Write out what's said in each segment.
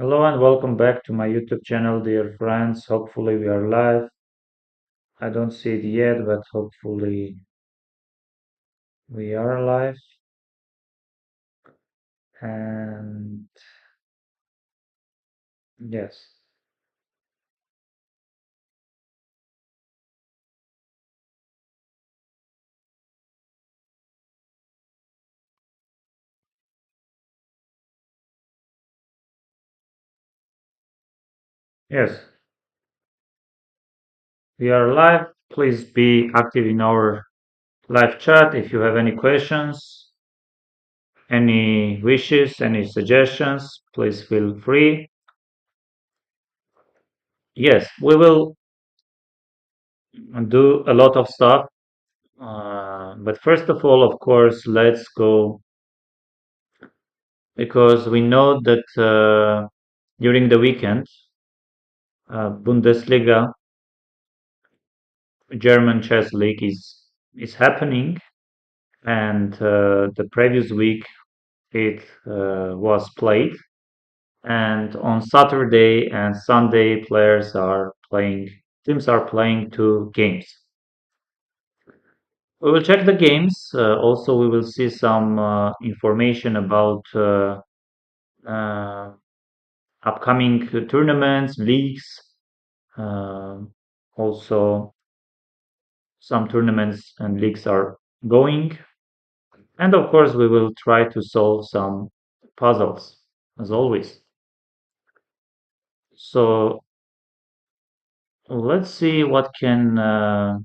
Hello and welcome back to my YouTube channel, dear friends. Hopefully, we are live. I don't see it yet, but hopefully, we are live. And yes, yes, we are live. Please be active in our live chat if you have any questions, any wishes, any suggestions. Please feel free. Yes, we will do a lot of stuff. But first of all, of course, let's go because we know that during the weekend, Bundesliga, German chess league is happening, and the previous week it was played, and on Saturday and Sunday teams are playing two games. We will check the games. Also, we will see some information about uh, upcoming tournaments, leagues. Uh, Also, some tournaments and leagues are going. And of course, we will try to solve some puzzles, as always. So let's see what can uh,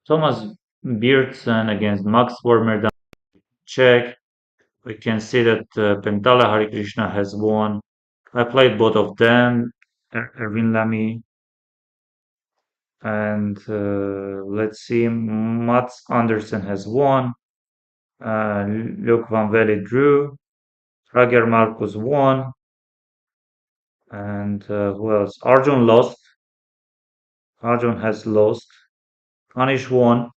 Thomas Beerdsen against Max Warmerdam check. We can see that Pentala Harikrishna has won. I played both of them, Erwin Lamy, and let's see, Mats Andersen has won. Luke Van Velde drew. Rager Marcus won. And who else? Arjun lost. Arjun has lost. Anish won.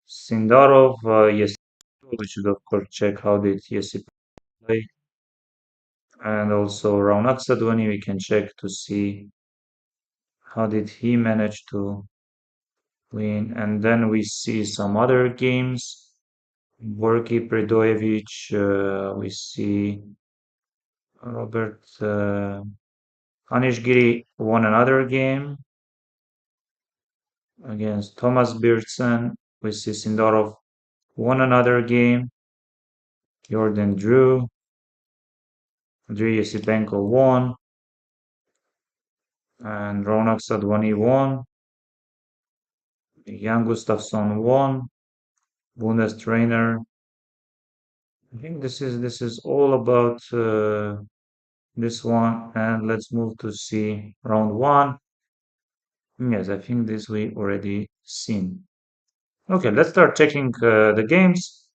Sindarov, yes, we should of course check how did Esipenko play. And also Raunak Sadhwani, we can check to see how did he manage to win. And then we see some other games. Borky Predojevic, we see Robert Anish Giri won another game against Thomas Beerdsen. We see Sindarov won another game. Jordan drew. Esipenko won. And Ronak Sadhwani won. Jan Gustafsson won. Bundes trainer. I think this is all about this one. And let's move to see round one. Yes, I think this we already seen. Okay, let's start checking the games.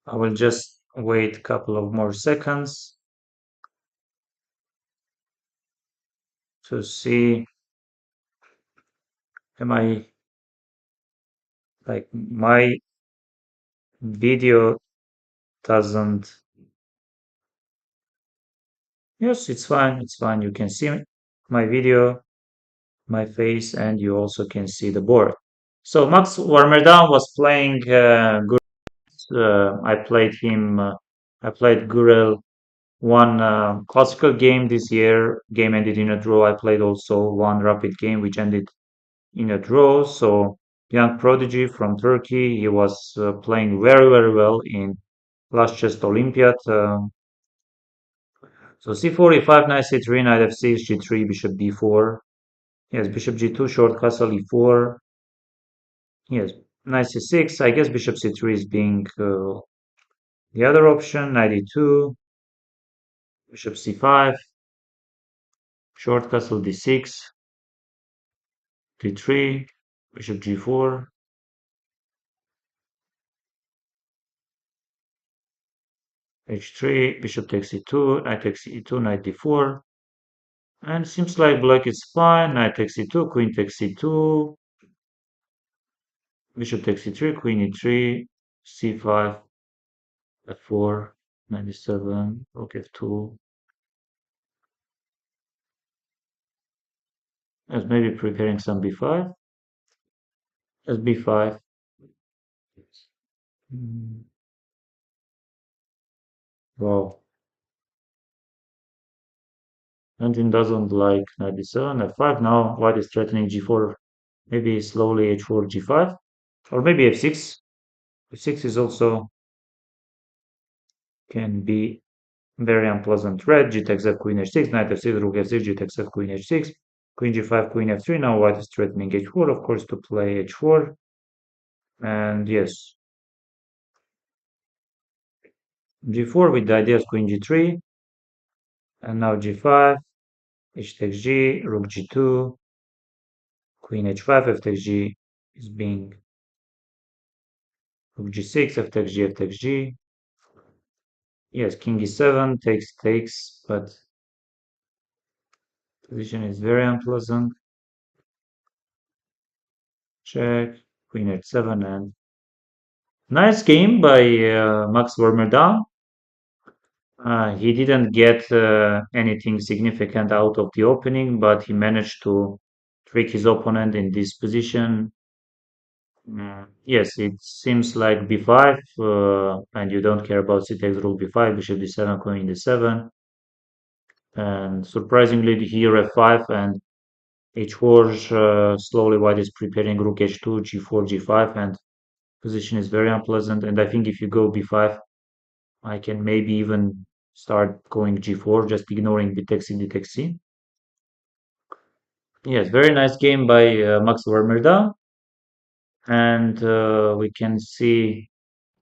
I will just wait a couple of more seconds to see am I like my video doesn't. Yes, it's fine. It's fine. You can see my video, my face, and you also can see the board. So Max Warmerdam was playing I played him. I played Gurel one classical game this year. Game ended in a draw. I played also one rapid game which ended in a draw. So young prodigy from Turkey. He was playing very very well in last chess Olympiad. So c4, e5, knight c3, knight f6, g3, bishop d4. Yes, bishop g2, short castle e4. Yes, knight c6. I guess bishop c3 is being the other option. Knight e2, bishop c5, short castle d6, d3, bishop g4, h3, bishop takes e2, knight takes e2, knight d4. And seems like black is fine. Knight takes e2, queen takes e2, bishop takes e3, queen e3, c5, f4. 97, rook f2. As maybe preparing some b5. As b5. Mm, Wow. Engine doesn't like 97, f5. Now white is threatening g4. Maybe slowly h4, g5. Or maybe f6. f6 is also can be very unpleasant. Red, g takes f, queen h6, knight f6, rook f6, g takes f, queen h6, queen g5, queen f3. Now white is threatening h4, of course, to play h4. And yes, g4 with the idea of queen g3. And now g5, h takes g, rook g2, queen h5, f takes g is being rook g6, f takes g, f takes g. Yes, king e7 takes, but position is very unpleasant. Check, queen h7, and nice game by Max Warmerdam. He didn't get anything significant out of the opening, but he managed to trick his opponent in this position. Yes, it seems like b5, and you don't care about c takes rook b5, bishop d7, queen d7, and surprisingly here f5 and h4. Slowly white is preparing rook h2, g4, g5, and position is very unpleasant. And I think if you go b5, I can maybe even start going g4, just ignoring b takes c, d takes c. Yes, very nice game by Max Warmerdam, and we can see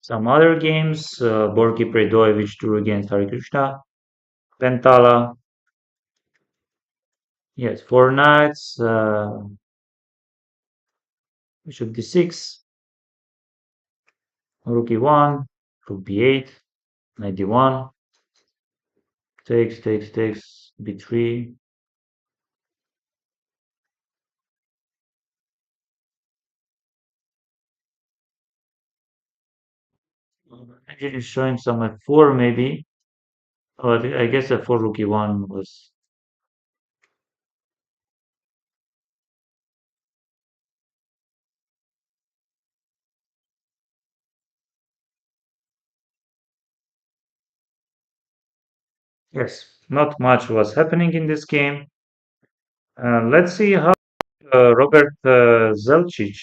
some other games. Borki Predojevic drew against Harikrishna. Pentala. Yes, four knights. Bishop d6. Rook e1. Rook b8. Knight d1. Takes. b3. Actually showing some f4 maybe. Oh, I guess f4 rook e1 was. Yes, not much was happening in this game. Let's see how Robert Zelcic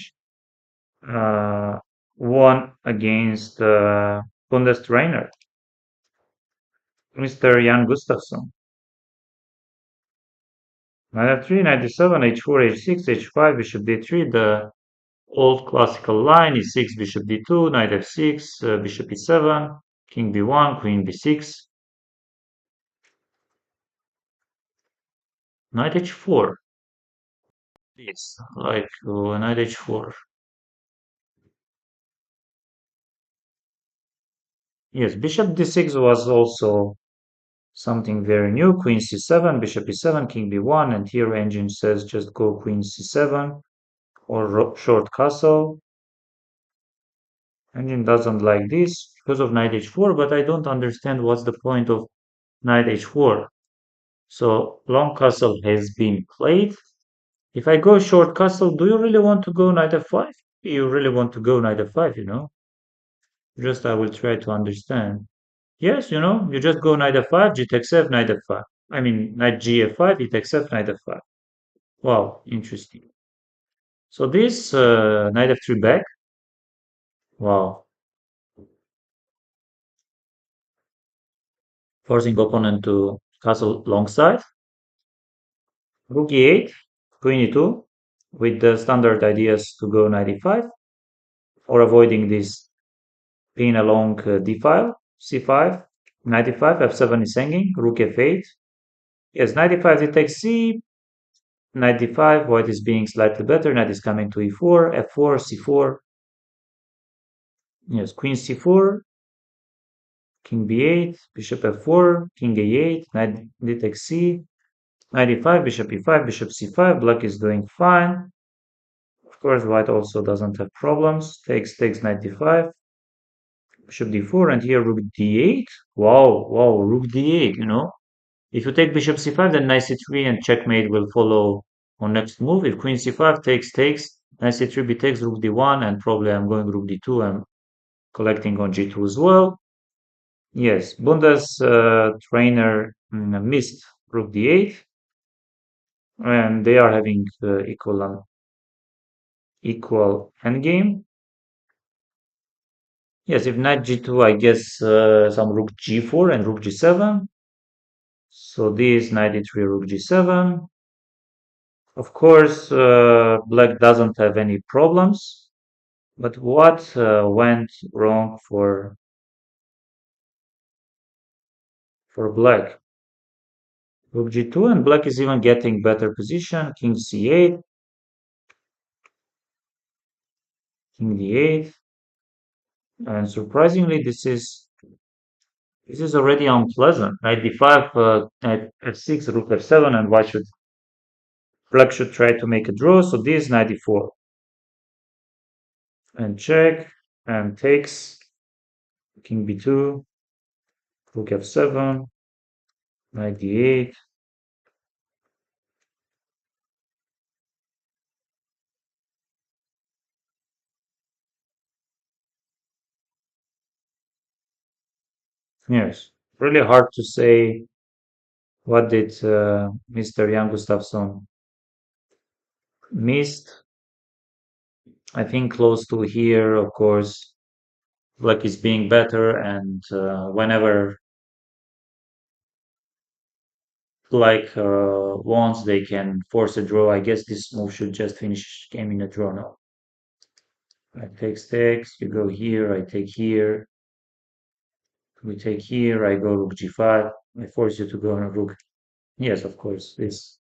uh, won against Bundestrainer, Mr. Jan Gustafsson. Knight f3, knight d7, h4, h6, h5, bishop d3. The old classical line is 6, bishop d2, knight f6, bishop e7, king b1, queen b6, knight h4. Yes, like knight h4. Yes, bishop d6 was also something very new. Queen c7, bishop e7, king b1, and here engine says just go queen c7 or short castle. Engine doesn't like this because of knight h4, but I don't understand what's the point of knight h4. So long castle has been played. If I go short castle, do you really want to go knight f5? You really want to go knight f5, you know? Just I will try to understand. Yes, you just go knight f5, g takes f, knight f5. I mean, knight g f5, e takes f, knight f5. Wow, interesting. So this knight f3 back. Wow, forcing opponent to castle long side. Rook e8, queen e2, with the standard ideas to go knight e5, or avoiding this pin along d file, c5, knight e5, f7 is hanging, rook f8. Yes, knight e5, d takes c, knight d5, white is being slightly better, knight is coming to e4, f4, c4. Yes, queen c4, king b8, bishop f4, king a8, knight d takes c, knight e5, bishop e5, bishop c5. Black is doing fine. Of course, white also doesn't have problems. Takes knight d5. bishop d4, and here rook d8. Wow, wow, rook d8, you know. If you take bishop c5, then knight c3 and checkmate will follow on next move. If queen c5 takes, knight c3 b takes, rook d1, and probably I'm going rook d2. I'm collecting on g2 as well. Yes, Bundes trainer missed rook d8, and they are having equal endgame. Yes, if knight g2, I guess some rook g4 and rook g7. So this knight d3, rook g7. Of course, black doesn't have any problems. But what went wrong for black? Rook g2, and black is even getting better position. King c8, king d8, and surprisingly, this is already unpleasant. Knight d5, knight f6, rook f7, and black should try to make a draw. So this knight d4, and check, and takes, king b2, rook f7, knight d8. Yes, really hard to say what did Mr. Jan Gustafsson missed. I think close to here, of course, black is being better, and whenever black wants, they can force a draw. I guess this move should just finish game in a draw now. I takes, you go here, I take here, we take here, I go rook g5, I force you to go on a rook. Yes, of course, this.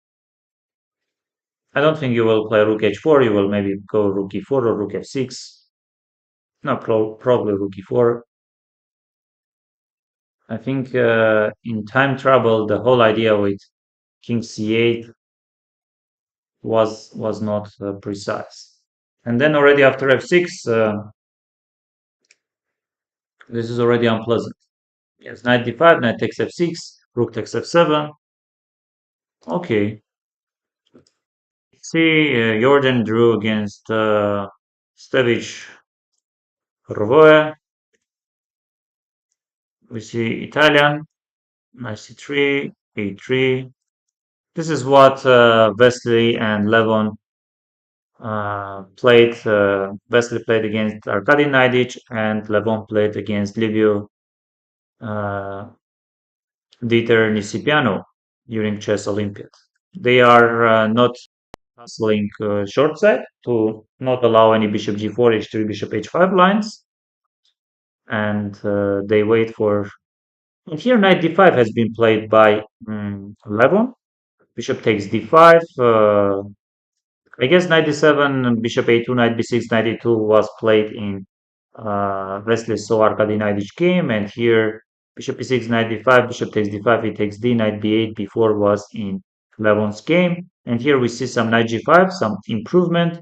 I don't think you will play rook h4, you will maybe go rook e4 or rook f6. No, probably rook e4. I think in time trouble, the whole idea with king c8 was not precise. And then already after f6, this is already unpleasant. Yes, knight d5, knight takes f6, rook takes f7. Okay. See, Jordan drew against Stevic Rovoe. We see Italian, knight c3, a3. This is what Wesley and Levon played. Wesley played against Arkady Naidic, and Levon played against Livio uh, Dieter Nisipiano during Chess Olympiad. They are not hustling short side to not allow any bishop g4, h3, bishop h5 lines, and they wait for. And here knight d5 has been played by Levon. Bishop takes d5. I guess knight d7, bishop a2, knight b6, knight e2 was played in restless so Arkady Naidic game, and here bishop e6, knight d5, bishop takes d5, he takes d, knight b8 before was in Levon's game, and here we see some knight g5, some improvement.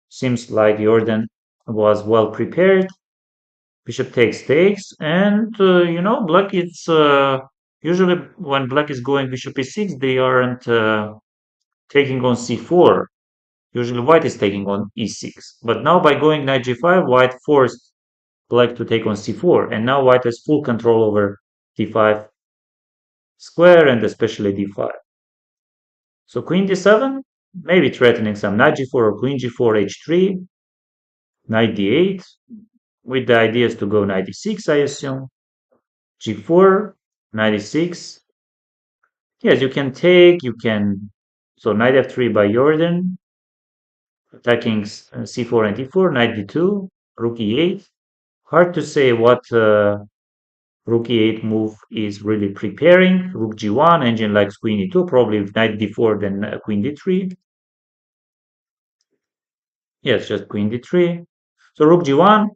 Seems like Jordan was well prepared. Bishop takes, and black is usually when black is going bishop e6, they aren't taking on c4. Usually white is taking on e6. But now by going knight g5, white forced black to take on c4. And now white has full control over d5 square and especially d5. So queen d7, maybe threatening some knight g4 or queen g4, h3, knight d8, with the ideas to go knight d6, I assume. g4, knight e6. Yes, you can take, so knight f3 by Jordan, attacking c4 and d4, knight d2, rook e8. Hard to say what rook e8 move is really preparing. Rook g1, engine likes queen e2, probably knight d4, then queen d3. Yes, just queen d3. So rook g1,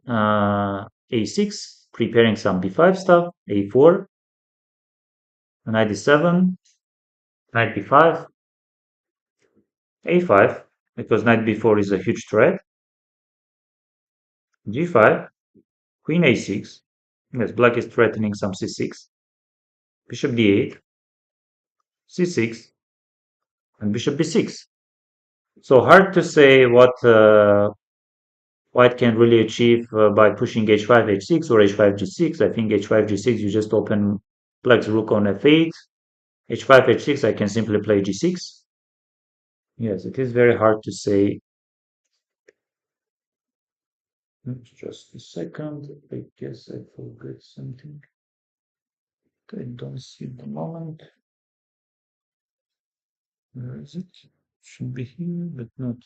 a6, preparing some b5 stuff, a4, knight d7, knight b5, a5, because knight b4 is a huge threat, g5, queen a6, Yes, black is threatening some c6. Bishop d8, c6, and bishop b6. So hard to say what white can really achieve by pushing h5, h6, or h5, g6. I think h5, g6, you just open black's rook on f8. h5, h6, I can simply play g6. Yes, it is very hard to say. Just a second. I guess I forgot something. I don't see the moment. Where is it? Should be here, but not.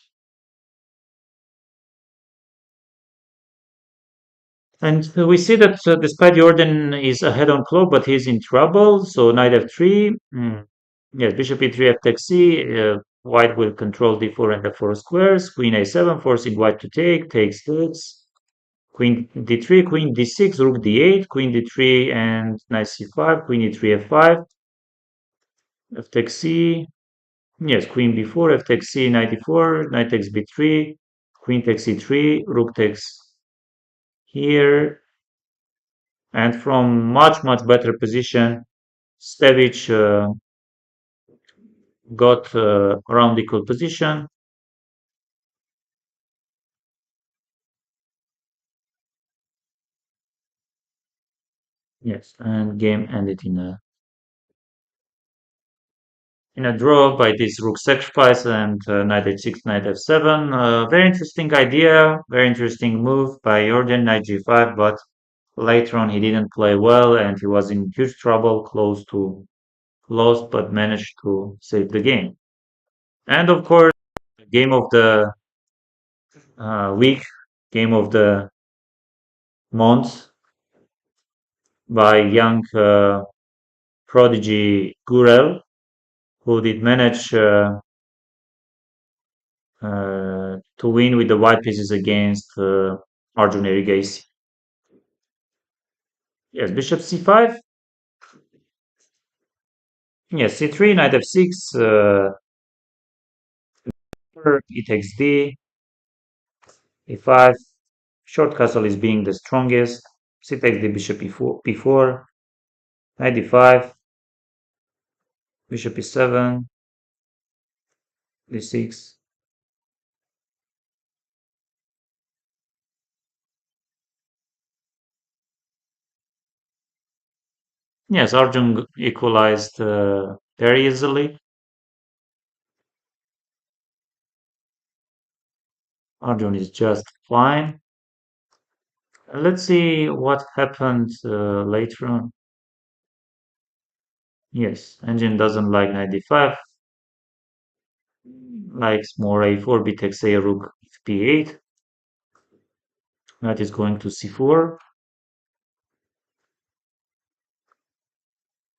And we see that despite Jordan is ahead on clock, but he's in trouble. So knight f3. Yes, bishop e3, f takes c. White will control d4 and f4 squares. Queen a7, forcing white to take. Takes this. Queen d3, queen d6, rook d8, queen d3 and knight c5, queen e3, f5, f takes c. Yes, queen b4, f takes c, knight e4, knight takes b3, queen takes e3, rook takes here. And from much better position, Stevic got around equal position. Yes, and game ended in a draw by this rook sacrifice and knight h6, knight f7. Very interesting idea, very interesting move by Jordan, knight g5, but later on he didn't play well and he was in huge trouble, close to lost, but managed to save the game. And of course, game of the week, game of the month by young prodigy Gurel, who did manage to win with the white pieces against Arjun Erigaisi. Yes, bishop c5. Yes, c3, knight f6. E takes d. e5. Short castle is being the strongest. C takes d, bishop e4, knight d5, bishop e7, d6. Yes, Arjun equalized very easily. Arjun is just fine. Let's see what happened later on. Yes, engine doesn't like knight d5, likes more a4, b takes a, rook p8. Knight is going to c4.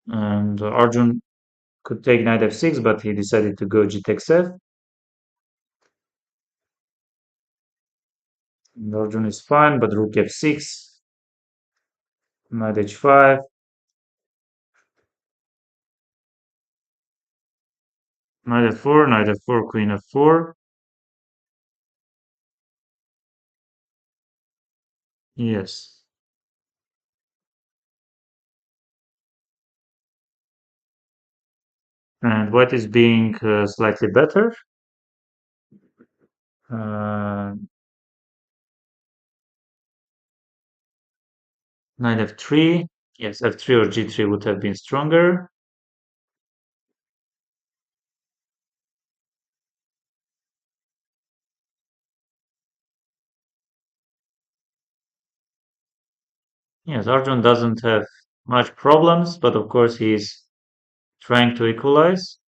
And Arjun could take knight f6, but he decided to go g takes f. And Arjun is fine, but rook f6, knight h5, knight f4, queen f4. Yes. And white is being slightly better. Uh, knight f3. Yes, f3 or g3 would have been stronger. Yes, Arjun doesn't have much problems, but of course he's trying to equalize.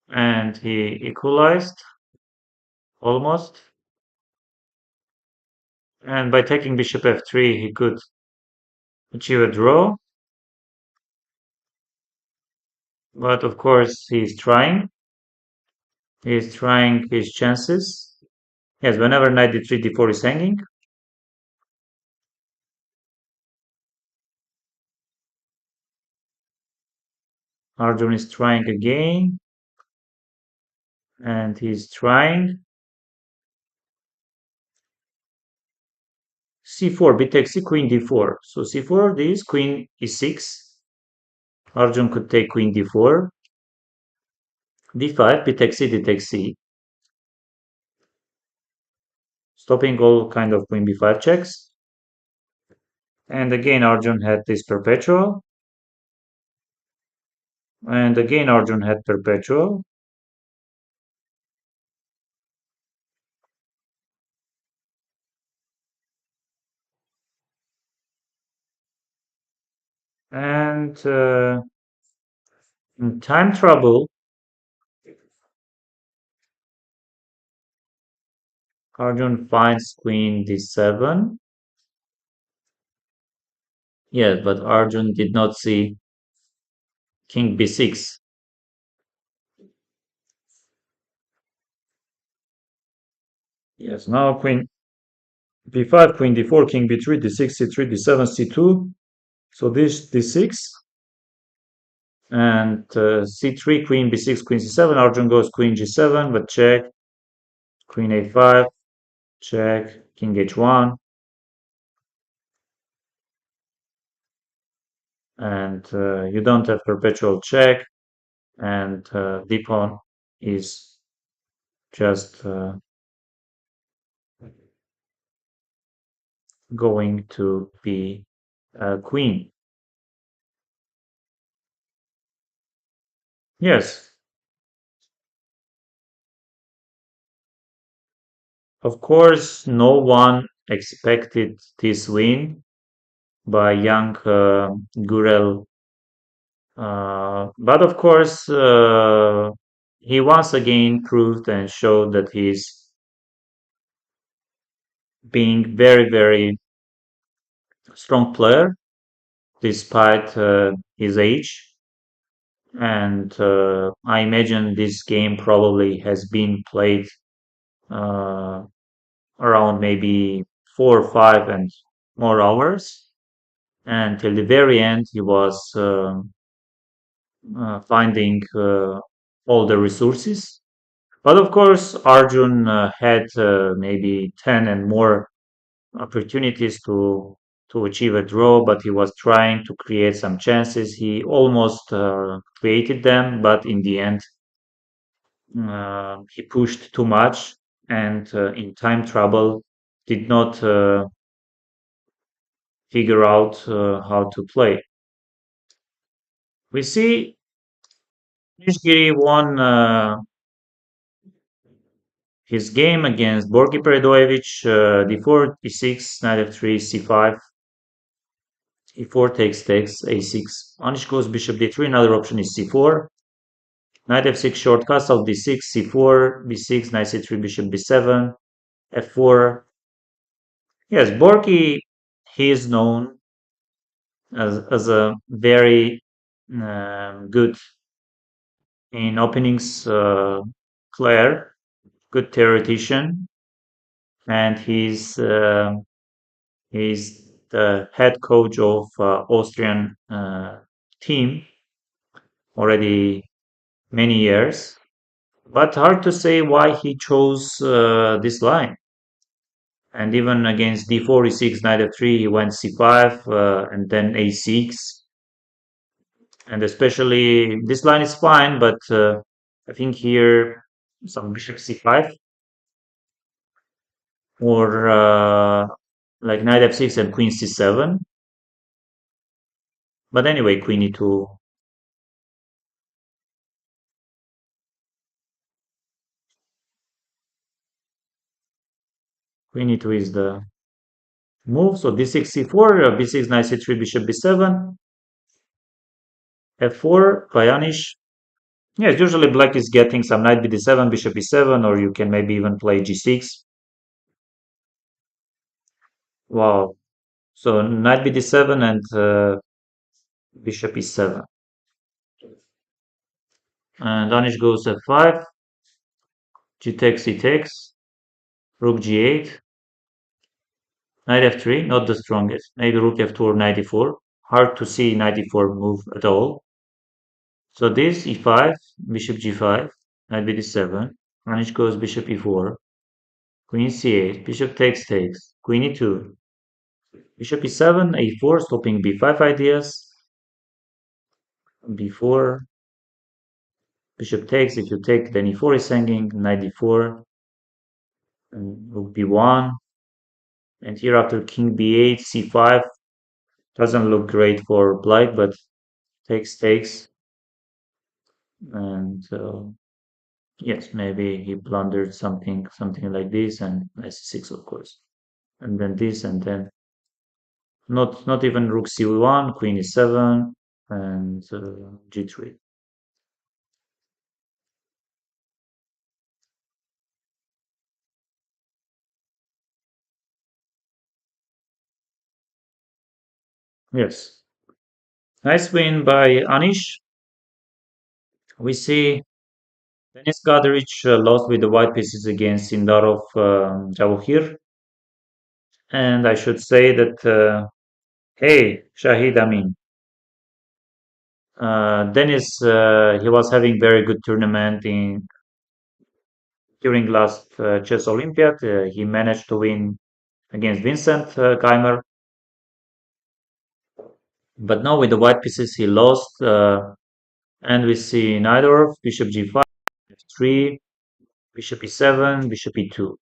And he equalized almost. And by taking bishop f3, he could achieve a draw. But of course, he's trying. He's trying his chances. Yes, whenever knight d3, d4 is hanging. Arjun is trying again. And he's trying. c4, b takes c, queen d4. So c4, this, queen e6. Arjun could take queen d4. d5, b takes c, d takes c. Stopping all kind of queen b5 checks. And again, Arjun had this perpetual. And again, Arjun had perpetual. And in time trouble, Arjun finds queen d7. Yes, but Arjun did not see king b6. Yes, now queen b5, queen d4, king b3, d6, c3, d7, c2. So this d6 and c3, queen b6, queen c7. Arjun goes queen g7, but check. Queen a5, check. King h1, and you don't have perpetual check, and d pawn is just going to be queen. Yes, of course, no one expected this win by young Gurel, but of course, he once again proved and showed that he's being very, very strong player despite his age. And I imagine this game probably has been played uh, around maybe 4 or 5 and more hours. And till the very end, he was finding all the resources. But of course, Arjun had maybe 10 and more opportunities to achieve a draw, but he was trying to create some chances. He almost created them, but in the end, he pushed too much and in time trouble did not figure out how to play. We see Giri won his game against Borgi Predojevic, d4, e6, knight f3, c5, e4 takes, a6. Anish goes bishop d3, another option is c4. Knight f6 short castle, d6, c4, b6, knight c3, bishop b7, f4. Yes, Borgi, he is known as a very good in openings player, good theoretician, and he's the head coach of Austrian team already many years. But hard to say why he chose this line. And even against d4, e6, knight f3, he went c5 and then a6. And especially this line is fine, but I think here some bishop c5 or like knight f6 and queen c7. But anyway, queen e2. Queen e2 is the move. So d6 c4, b6 knight c3, bishop b7, f4 by Anish. Yes, usually black is getting some knight bd7, bishop e7, or you can maybe even play g6. Wow. So knight bd7 and bishop e7. And Anish goes f5, g takes, e takes, rook g8, knight f3, not the strongest. Maybe rook f2 or knight e4. Hard to see knight e4 move at all. So this e5, bishop g5, knight bd7, Anish goes bishop e4, queen c8, bishop takes, queen e2, Bishop e7, a4, stopping b5 ideas. b4, bishop takes. If you take, then e4 is hanging. Knight d4, and rook b1. And here after king b8, c5. Doesn't look great for black, but takes. And yes, maybe he blundered something like this, and c6, of course. And then this, and then not even rook c1, queen e7, and g3. Yes, nice win by Anish. We see Denis Kadric lost with the white pieces against Sindarov Javohir. And I should say that, hey, Shahid Amin. Denis, he was having very good tournament in during last Chess Olympiad. He managed to win against Vincent Keimer. But now with the white pieces, he lost. And we see neither of bishop g5, f3, bishop e7, bishop e2.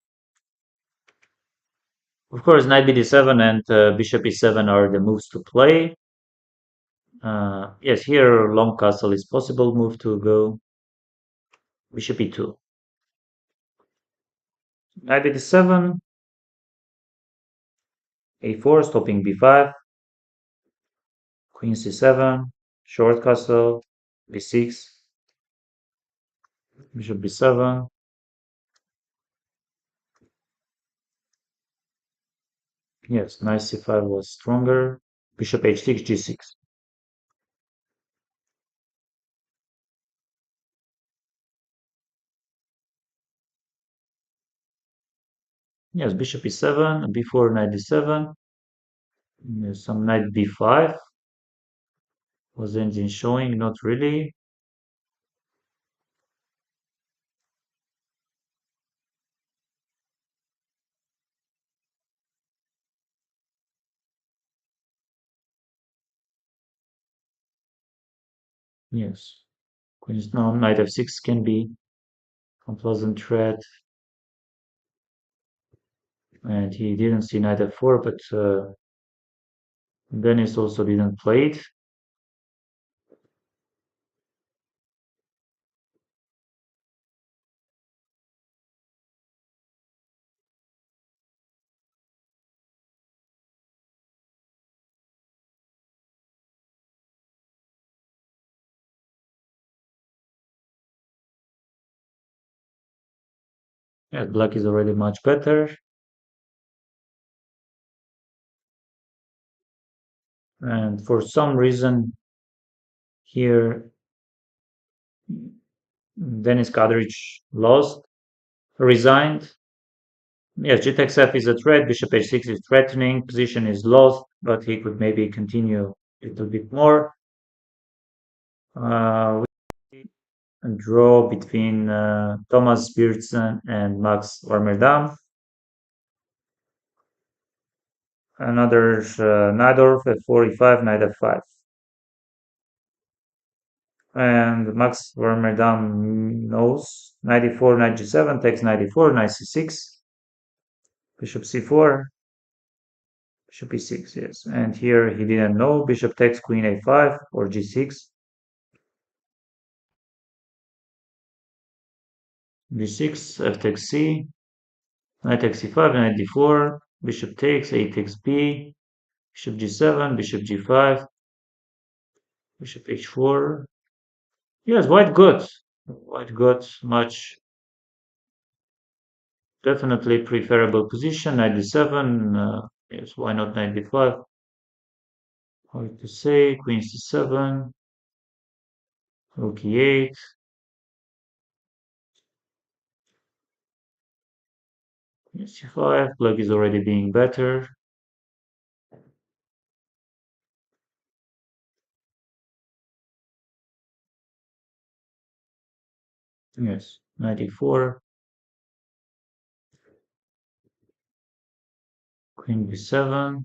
Of course, knight bd7 and bishop e7 are the moves to play. Yes, here long castle is possible move to go. Bishop e2. Knight bd7, a4, stopping b5, queen c7, short castle, b6, bishop b7. Yes, knight c5 was stronger. Bishop h6, g6. Yes, bishop e7, before knight d7. Yes, some knight b5 was engine showing, not really. Yes, queen is now knight f6 can be unpleasant threat, and he didn't see knight f4, but Dennis also didn't play it. Yeah, black is already much better, and for some reason here Dennis Kadric lost, resigned. Yes, g takes f is a threat, bishop h6 is threatening, position is lost, but he could maybe continue a little bit more. A draw between Thomas Beerdsen and Max Warmerdam. Another Nadorf f4, e5, knight f5. And Max Warmerdam knows knight e4, knight g7, takes knight e4, knight c6, bishop c4, bishop e6, yes. And here he didn't know, bishop takes queen a5 or g6, g6, f takes c, knight takes c5, knight d4, bishop takes, a takes b, bishop g7, bishop g5, bishop h4. Yes, white good. White good, much definitely preferable position. Knight d7. Yes, why not knight d5? Hard to say. Queen c7. Rook e8. Queen c5. Black is already being better. Yes, knight e4. Queen b7.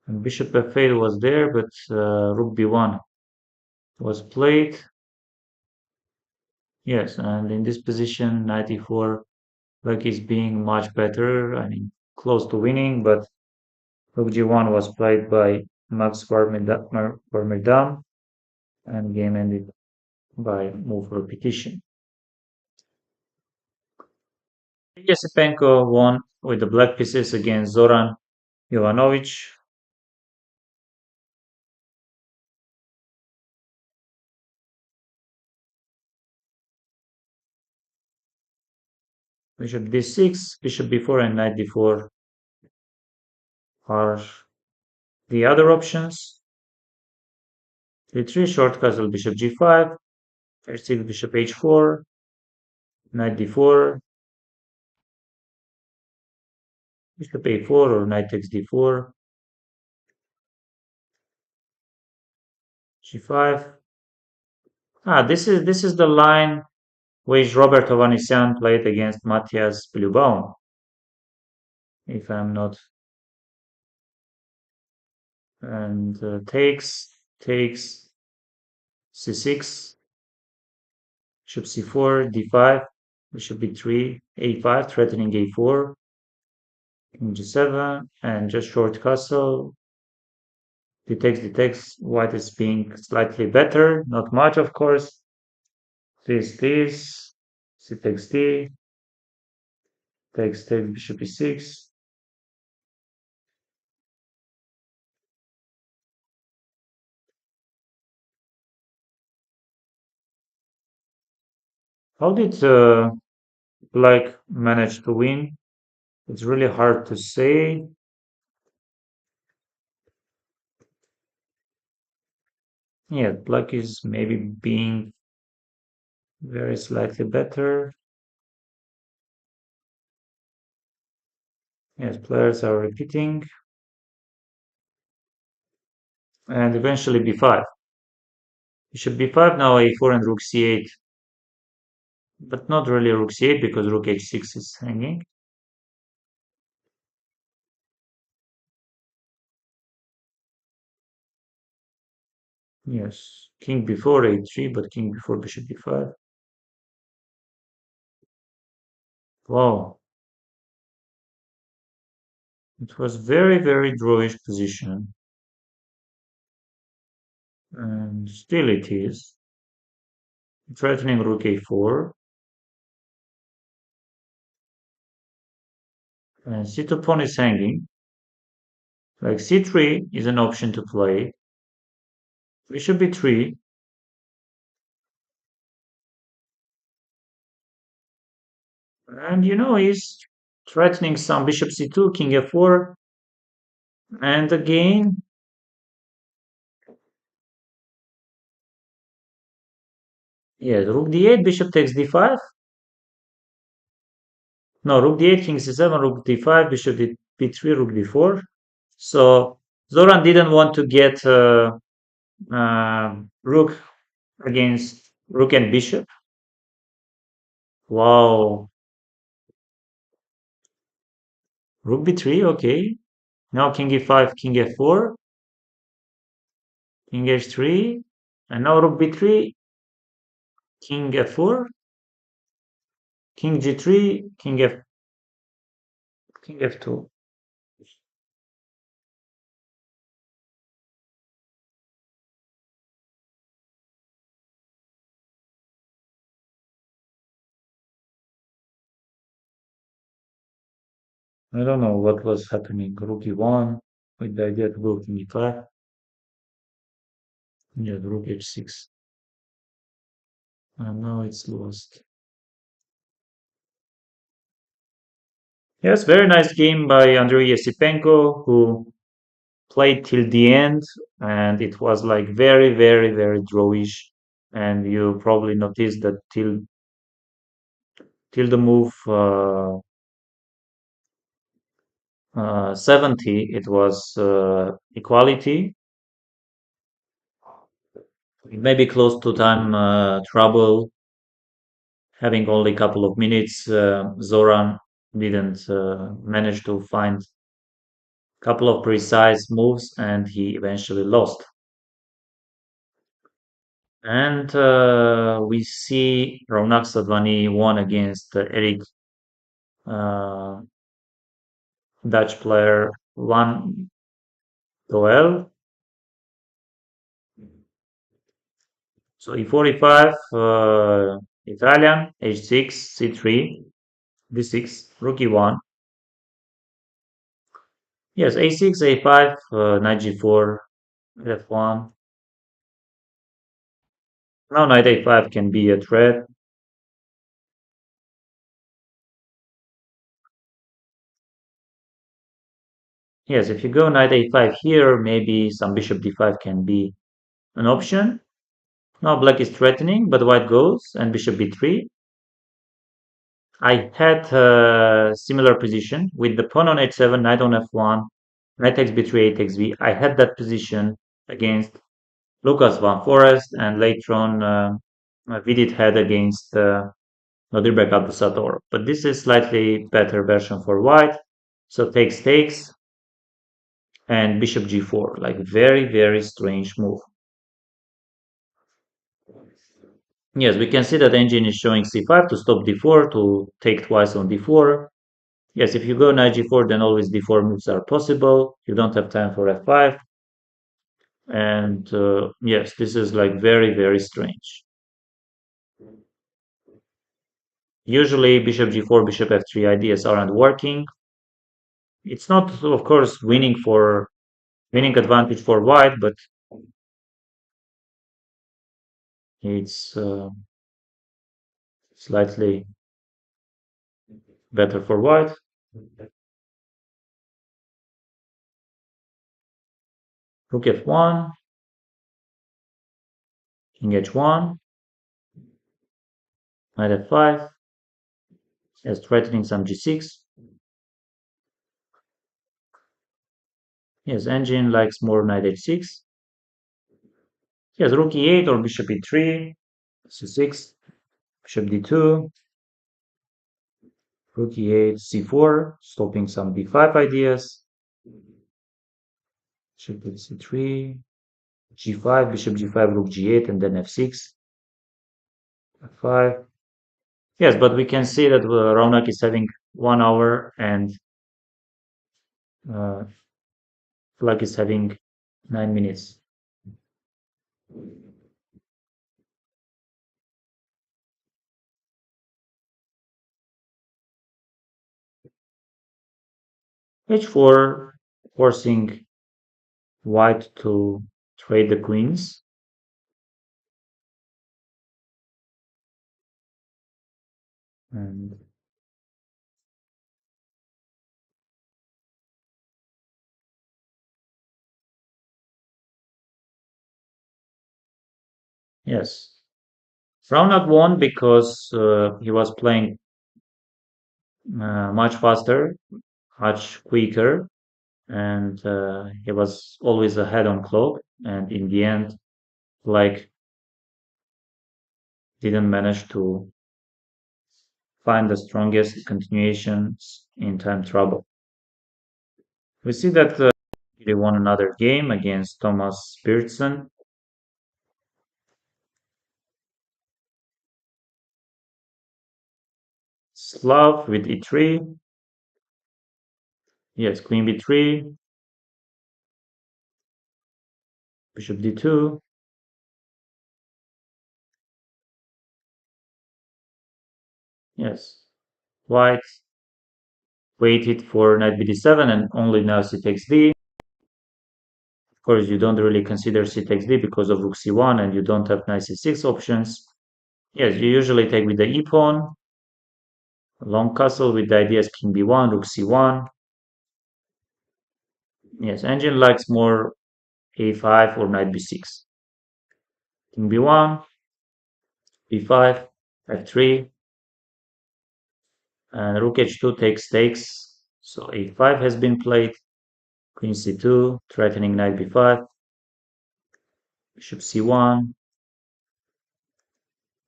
And bishop f8 was there, but rook b1 was played. Yes, and in this position, knight e4, like is being much better. I mean, close to winning, but rook g1 was played by Max Warmerdam, and game ended by move repetition. Esipenko won with the black pieces against Zoran Jovanovic. Bishop d6, bishop b4, and knight d4 are the other options. d3, short castle, bishop g5, f6, bishop h4, knight d4, bishop a4, or knight takes d4, g5. This is the line which Robert Ovanesian played against Matthias Bilbao, if I'm not. And takes c6, bishop c4, d5, bishop b3, a5, threatening a4, king g7, and just short castle. D takes, white is being slightly better, not much, of course. This, c takes d, takes bishop e6. How did black manage to win? It's really hard to say. Yeah, black is maybe being very slightly better. Yes, players are repeating. And eventually b5. Bishop b5, now a4 and rook c8. But not really rook c8 because rook h6 is hanging. Yes, king b4, a3, but king b4, bishop b5. Wow, it was very, very drawish position. And still it is. Threatening rook a4. And c2 pawn is hanging. Like c3 is an option to play. Bishop b3. And he's threatening some bishop c2, king f4. And again, yeah, rook d8, bishop takes d5. No, rook d8, king c7, rook d5, bishop b3, rook d4. So Zoran didn't want to get rook against rook and bishop. Wow. Rook b3, okay. Now king e5, king f4, king h3, and now rook b3, king f4, king g3, king f2. I don't know what was happening. Rook e1 with the idea to go king e5. Yeah, rook h6. And now it's lost. Yes, very nice game by Andrei Esipenko, who played till the end, and it was like very, very, very drawish. And you probably noticed that till the move 70, it was equality. Maybe close to time trouble, having only a couple of minutes. Zoran didn't manage to find Couple of precise moves, and he eventually lost. And we see Ronak Sadhwani won against Eric, uh, Dutch player, one Doel. So e4, e5, Italian, h6, c3, d6, rook e1. Yes, a6, a5, knight g4, f1. Now knight a5 can be a threat. Yes, if you go knight a5 here, maybe some bishop d5 can be an option. Now black is threatening, but white goes and bishop b3. I had a similar position with the pawn on h7, knight on f1, knight takes b3, a takes b. I had that position against Lucas van Foreest, and later on we did had against Nodirbek Abusator. But this is slightly better version for white. So takes and bishop g4, like very, very strange move. Yes, we can see that engine is showing c5 to stop d4, to take twice on d4. Yes, if you go knight g4, then always d4 moves are possible. You don't have time for f5. And yes, this is like very, very strange. Usually bishop g4, bishop f3 ideas aren't working. It's not, of course, winning advantage for white, but it's slightly better for white. Rook f1, king h1, knight f5, as threatening some g6. Yes, engine likes more knight h6. Yes, rook e8 or bishop e3, c6, bishop d2, rook e8, c4, stopping some b5 ideas. Bishop c3, g5, bishop g5, rook g8, and then f6, f5. Yes, but we can see that Ronak is having 1 hour and uh, Flag is having 9 minutes. h4, forcing white to trade the queens. And yes, Ronak won because he was playing much faster, much quicker, and he was always ahead on clock. And in the end, like, didn't manage to find the strongest continuations in time trouble. We see that he won another game against Thomas Beerdsen. Slav with e3. Yes, queen b3, bishop d2. Yes, white waited for knight bd7 and only now c takes d. Of course, you don't really consider c takes d because of rook c1 and you don't have knight c6 options. Yes, you usually take with the e pawn, long castle with the ideas king b1, rook c1. Yes, engine likes more a5 or knight b6. King b1, b5, f3, and rook h2 takes. So a5 has been played. Queen c2, threatening knight b5, bishop c1,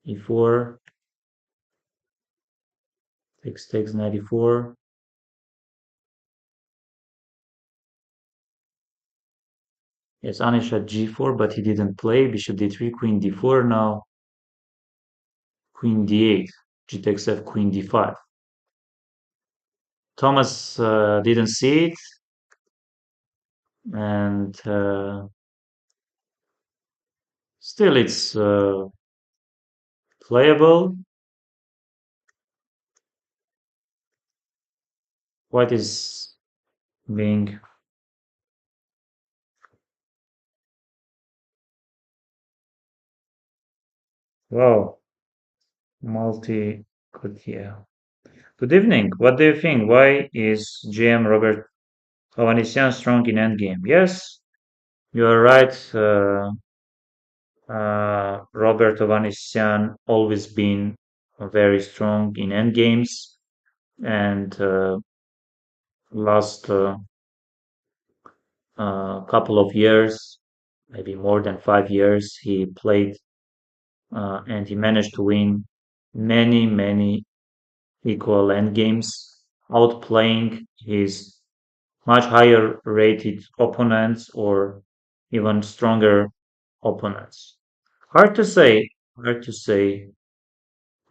e4, takes knight e4, Yes, Anish had g4, but he didn't play. Bishop d3, queen d4 now. Queen d8, g takes f, queen d5. Thomas didn't see it, and still it's playable. White is being wow, multi good, yeah. Good evening. What do you think? Why is GM Robert Hovhannisyan strong in endgame? Yes, you are right. Robert Hovhannisyan always been very strong in endgames, and last couple of years, maybe more than 5 years, he played and he managed to win many equal endgames, outplaying his much higher rated opponents or even stronger opponents. Hard to say. Hard to say.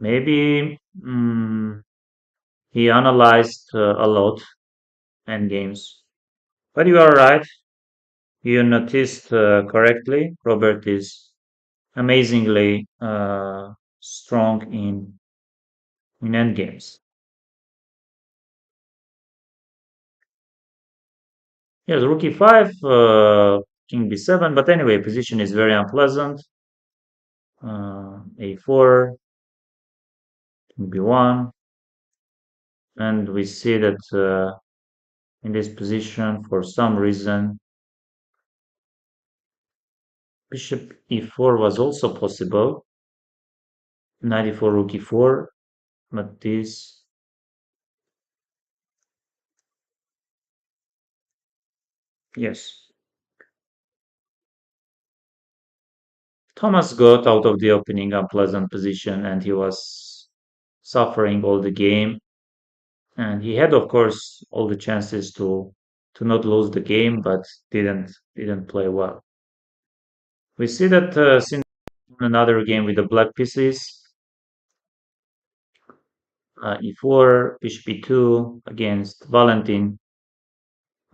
Maybe he analyzed a lot endgames. But you are right. You noticed correctly. Robert is amazingly strong in endgames. Yes, rook e5, king b7. But anyway, position is very unpleasant. A4, king b1. And we see that in this position, for some reason, bishop e4 was also possible. Knight e4, rook e4. But this, yes. Thomas got out of the opening unpleasant position and he was suffering all the game. And he had, of course, all the chances to not lose the game, but didn't play well. We see that since another game with the black pieces, e4, bishop e2 against Valentin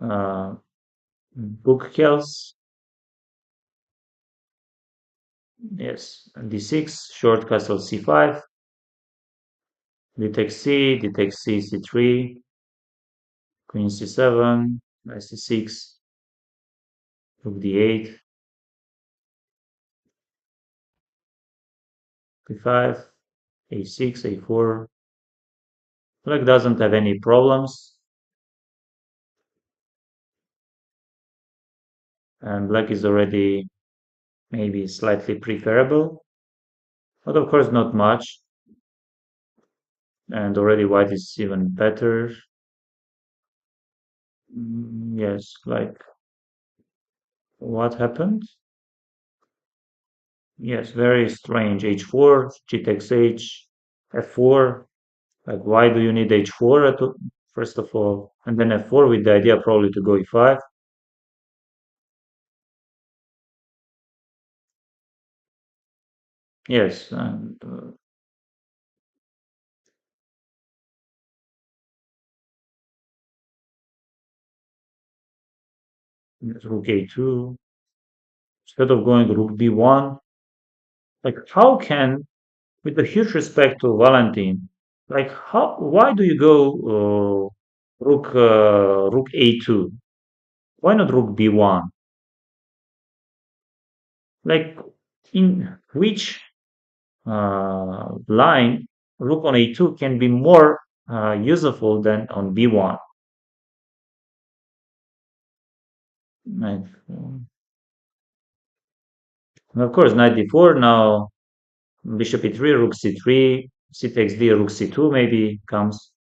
uh, Buckels. Yes, d6, short castle c5, d takes c, d takes c, c3, queen c7, knight c6, rook d8, b5, a6, a4. Black doesn't have any problems, and black is already maybe slightly preferable, but of course not much. And already white is even better. Yes, like what happened? Yes, very strange. H4, g takes h, f4. Like, why do you need h4 first of all, and then f4 with the idea probably to go e5? Yes, and rook a2 instead of going rook b1. Like, how can, with a huge respect to Valentin, like, how? Why do you go rook a2? Why not rook b1? Like, in which line rook on a2 can be more useful than on b1? Like, and of course, knight d4. Now bishop e3, rook c3, c takes d, rook c2 maybe comes.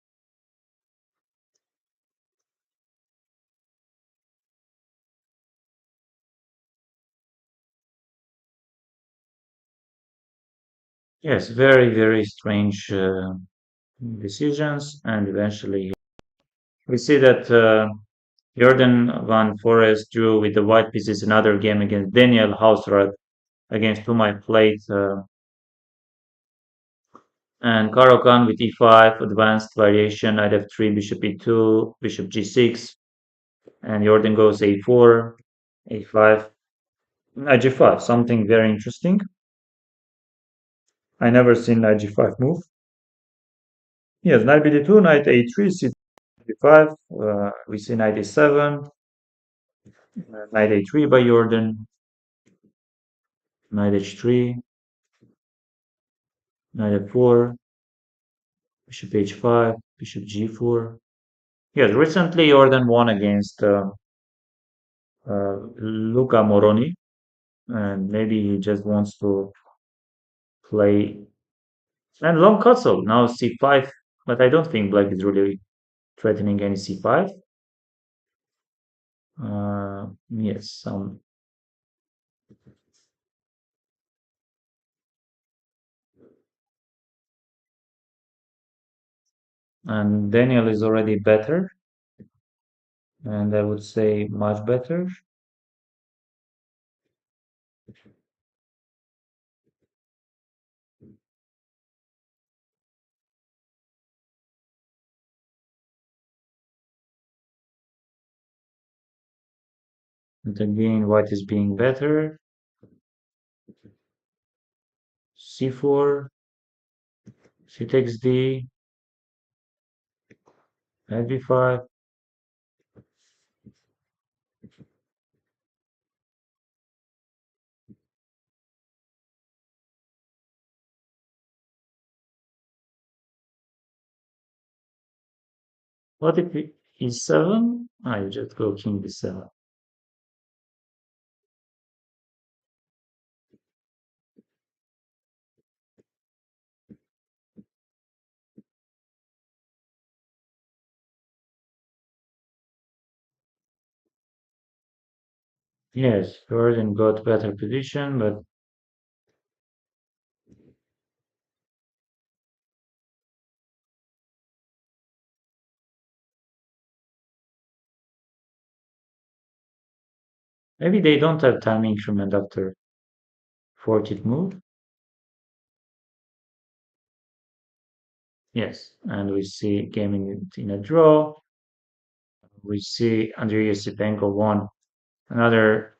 Yes, very strange decisions, and eventually we see that Jordan van Forest drew with the white pieces another game against Daniel Hausrath, against whom I played, and Caro-Kann with e5, advanced variation, knight f3, bishop e2, bishop g6, and Jordan goes a4, a5, knight g5, something very interesting. I never seen knight g5 move. Yes, knight bd2, knight a3, c5, we see knight a7, knight a3 by Jordan, knight h3, knight f4, bishop h5, bishop g4. Yes, recently Jordan won against Luca Moroni, and maybe he just wants to play. And long castle, now c5, but I don't think black is really threatening any c5. Yes, and Daniel is already better, and I would say much better. And again, white is being better. c4, she takes d, knight b5. What if e7? I just go king b7. Yes, Jordan got better position, but maybe they don't have time increment after 40th move. Yes, and we see game in a draw. We see Andrei Esipenko won another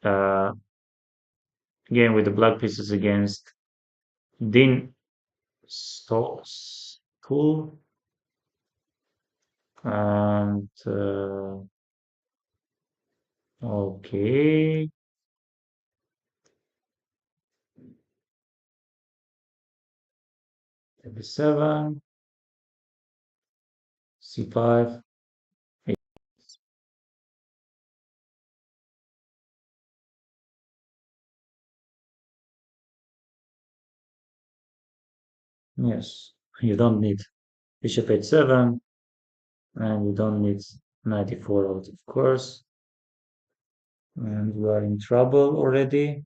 game with the black pieces against Dean Stoll. And okay, b7, c5. Yes, you don't need bishop h7, and you don't need 94 out, of course. And you are in trouble already.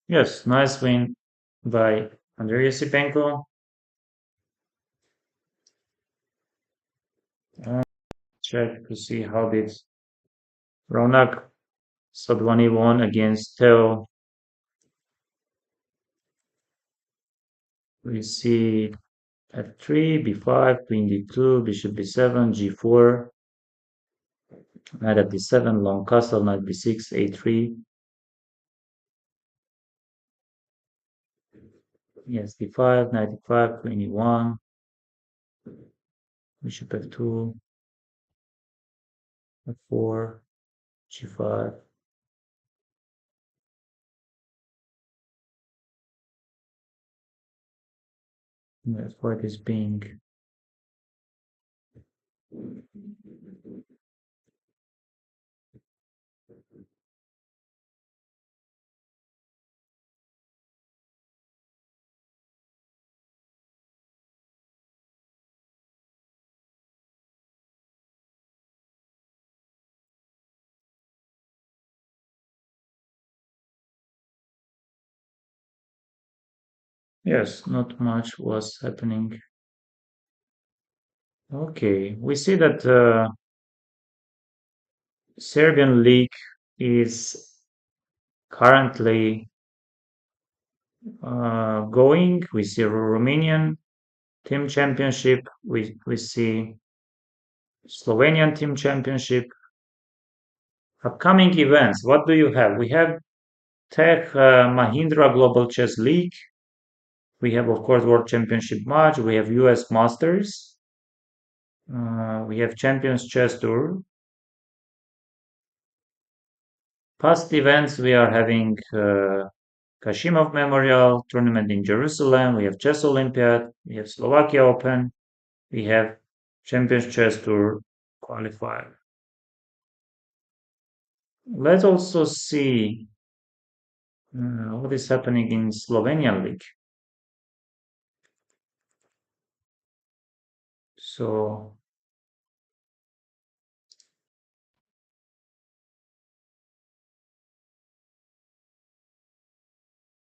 Yes, nice win by Andrei Esipenko. And check to see how did Ronak Sadhwani won against Theo. We see f3, b5, queen d2, bishop b7, g4, knight at d7, long castle, knight b6, a3. Yes, d5, knight d5, queen e1, bishop f2, f4, g5. Yes, white is being Yes, not much was happening. Okay, we see that Serbian League is currently going. We see Romanian team championship. We see Slovenian team championship. Upcoming events. What do you have? We have Tech Mahindra Global Chess League. We have, of course, World Championship match. We have US Masters. We have Champions Chess Tour. Past events, we are having Kashimov Memorial Tournament in Jerusalem. We have Chess Olympiad. We have Slovakia Open. We have Champions Chess Tour qualifier. Let's also see what is happening in Slovenian League. So,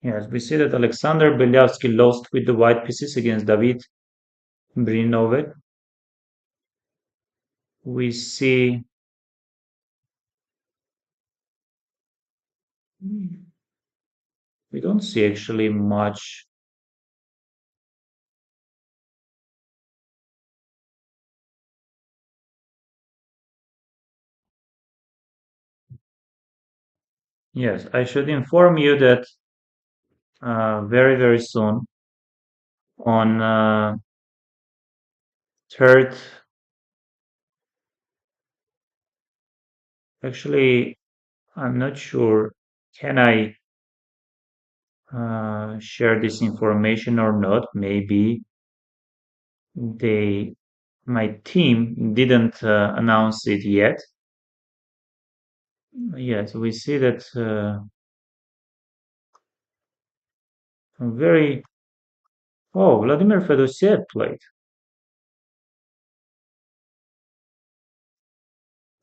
yes, we see that Alexander Belyavsky lost with the white pieces against David Brinovet. We see we don't see actually much. Yes, I should inform you that very, very soon on 3rd, actually, I'm not sure. Can I share this information or not? Maybe they, my team didn't announce it yet. Yes, we see that very. Oh, Vladimir Fedosiev played.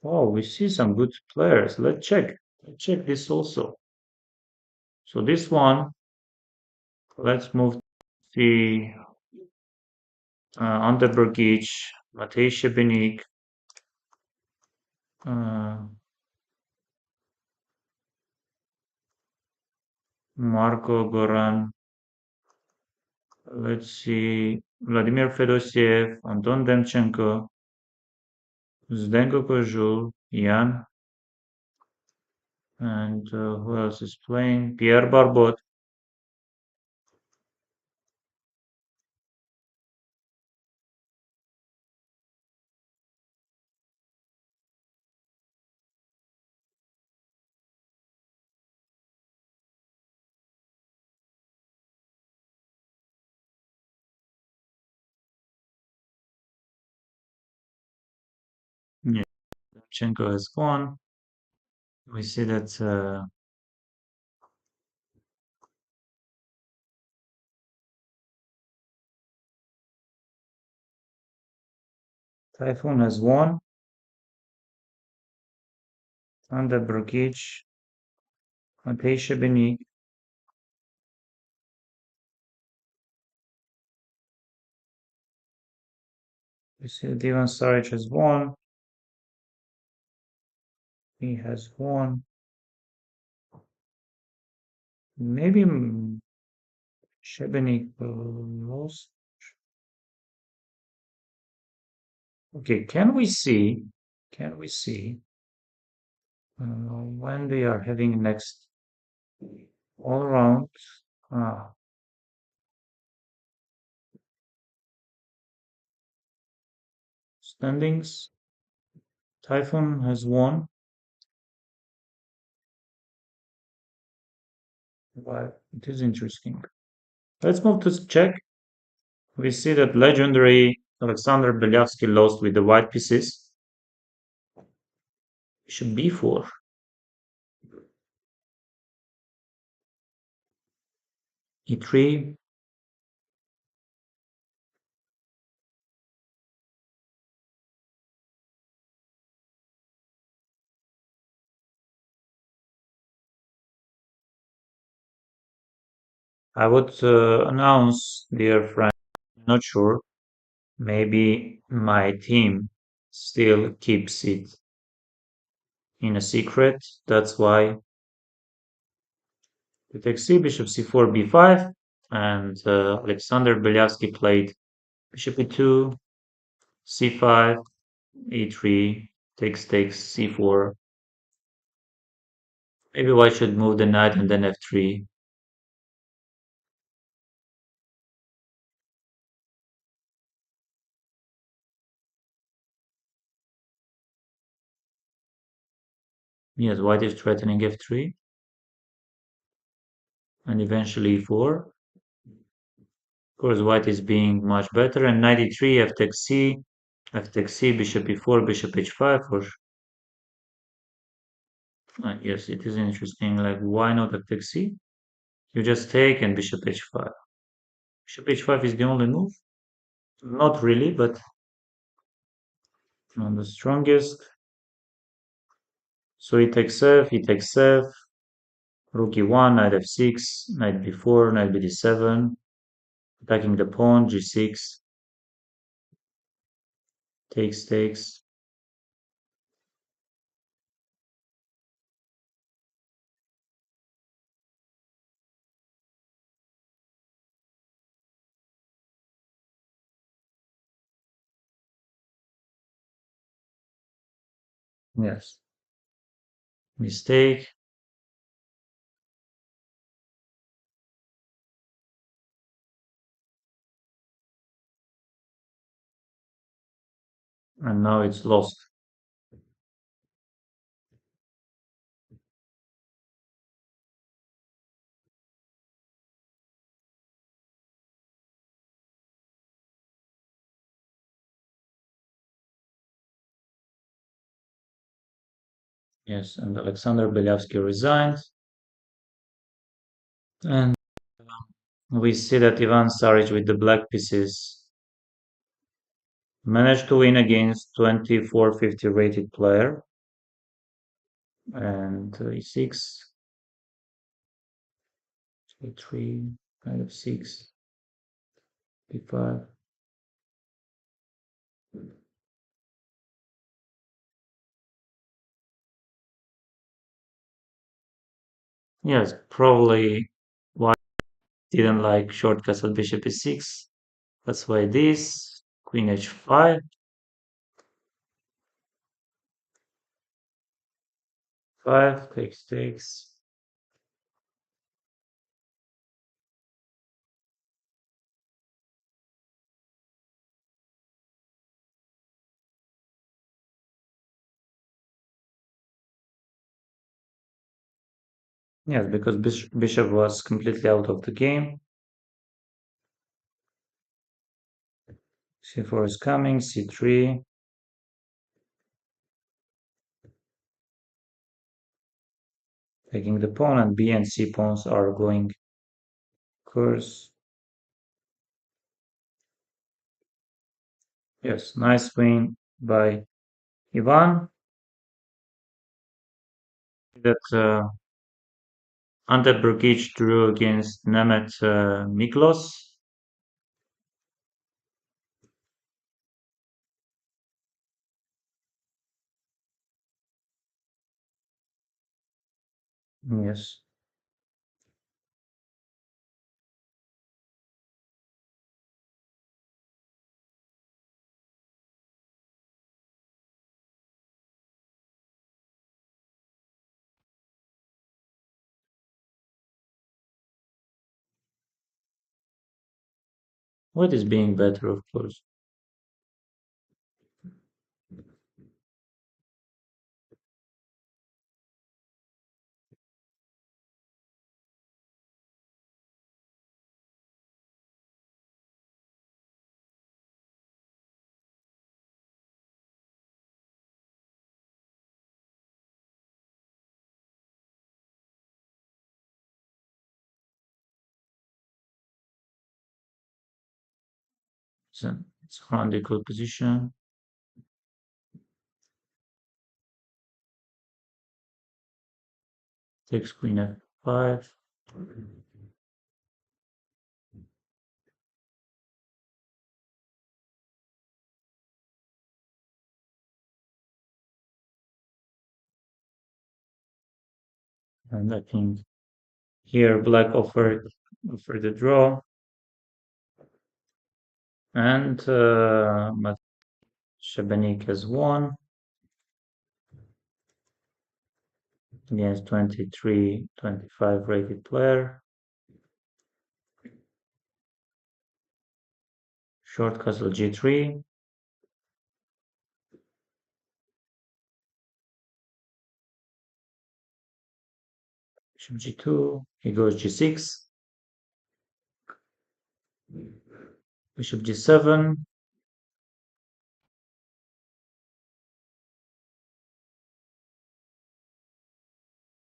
Oh, we see some good players. Let's check. Let's check this also. So this one, let's move to the Underbergic, Matej Shebenik, uh, Marco Goran. Let's see, Vladimir Fedosiev, Anton Demchenko, Zdenko Kozul, Jan, and who else is playing? Pierre Barbot. Yeah, Demchenko has won. We see that Typhoon has won. Underbergic, Matej Shebenik. We see that Ivan Saric has won. He has won. Maybe Shebenik lost. Okay, can we see? Can we see when they are having next all round uh, standings? Typhoon has won, but it is interesting. Let's move to Czech. We see that legendary Alexander Belyavsky lost with the white pieces. Bishop b4. e3. I would announce, dear friend, not sure, maybe my team still keeps it in a secret. That's why we take c, bishop c4, b5, and Alexander Belyavsky played bishop e2, c5, e3, takes c4. Maybe white should move the knight and then f3. Yes, white is threatening f3 and eventually e4. Of course, white is being much better. And knight e3, f takes c, bishop e4, bishop h5. Yes, it is interesting. Like, why not f takes c? You just take and bishop h5. Bishop h5 is the only move. Not really, but not the strongest. So he takes f, rook e1, knight f6, knight b4, knight bd7, attacking the pawn, g6, takes. Yes, mistake. And now it's lost. Yes, and Alexander Belyavsky resigned. And we see that Ivan Saric with the black pieces managed to win against 2450 rated player. And e6, a3, knight f6, b5. Yes, probably why didn't like shortcuts at bishop e6. That's why this, queen h5, 5, takes. Yes, because bishop was completely out of the game. c4 is coming, c3, taking the pawn, and b and c pawns are going course. Yes, nice win by Ivan. That Ante Brkic drew against Nemet Miklos. Yes. What is being better, of course? It's around equal position. Takes queen f5. And I think here black offered the draw. And Shebenik has won against 23-25 rated player. Short castle g3. Bishop g2. He goes g6. Bishop g7.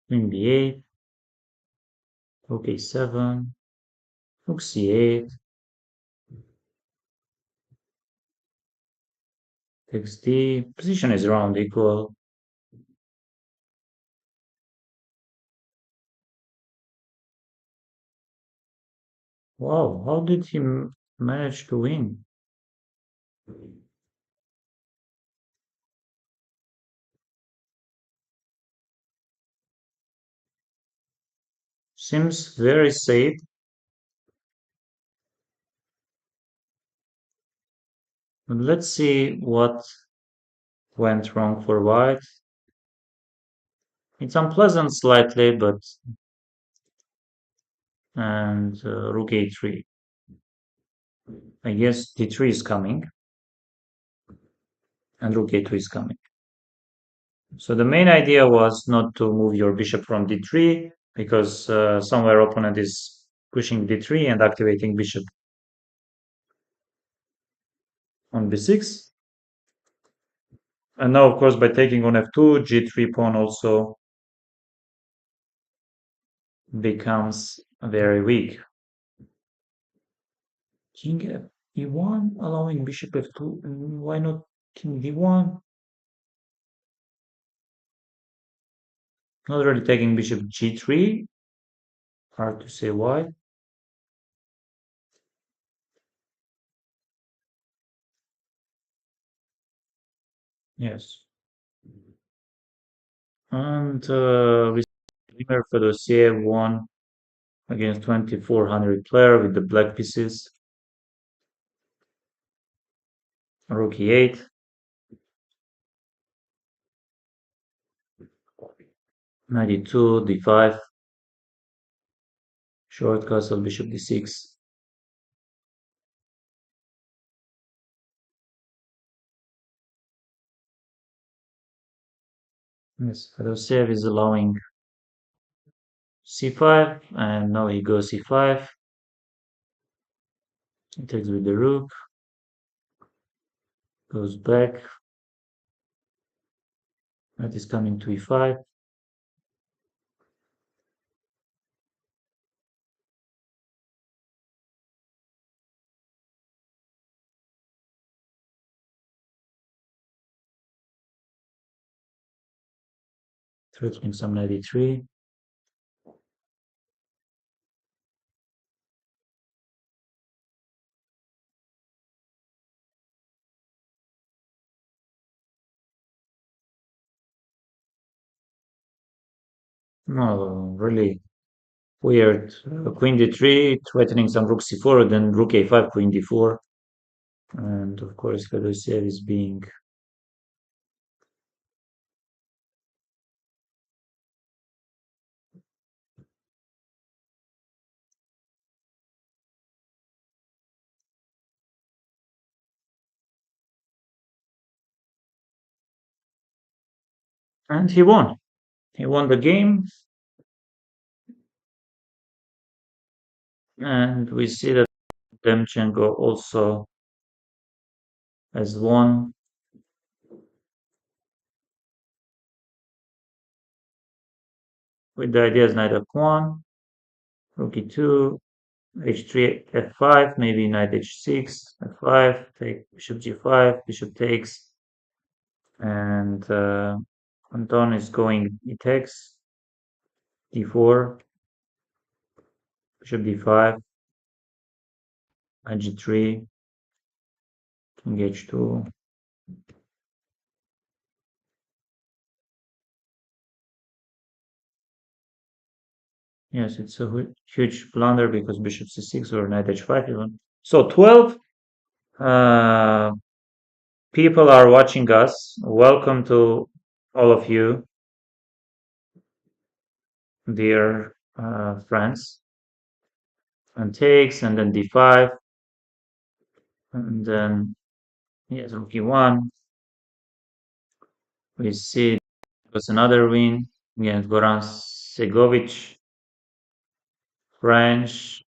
Queen b8. Rook a7. Rook c8. Takes d. Position is around equal. Wow, how did he manage to win? Seems very safe. But let's see what went wrong for white. It's unpleasant slightly, but and rook a3. I guess d3 is coming, and rook a2 is coming. So the main idea was not to move your bishop from d3 because somewhere opponent is pushing d3 and activating bishop on b6. And now, of course, by taking on f2, g3 pawn also becomes very weak. King e1, allowing bishop f2. Why not king d1? Not really taking bishop g3. Hard to say why. Yes. And Vladimir Fedosiev won against 2400 player with the black pieces. Rook e8. Knight e2, d5. Short castle, bishop d6. Yes, Fedosiev is allowing c5, and now he goes c5. He takes with the rook, goes back. Knight is coming to e5. Threatening some knight e3. No, really weird. Queen d3, threatening some rook c4, then rook a5, queen d4. And of course, Fedosiev is being and he won. He won the game, and we see that Demchenko also has won. With the ideas knight f1, rook e2, h3, f5, maybe knight h6, f5, take bishop g5, bishop takes, and Anton is going e takes, d4, bishop d5, knight g3, king h2. Yes, it's a huge blunder because bishop c6 or knight h5 even. So 12 uh, people are watching us. Welcome to all of you, dear friends. And takes, and then d5, and then yes, rook e1. We see it was another win against Goran Segovic, French.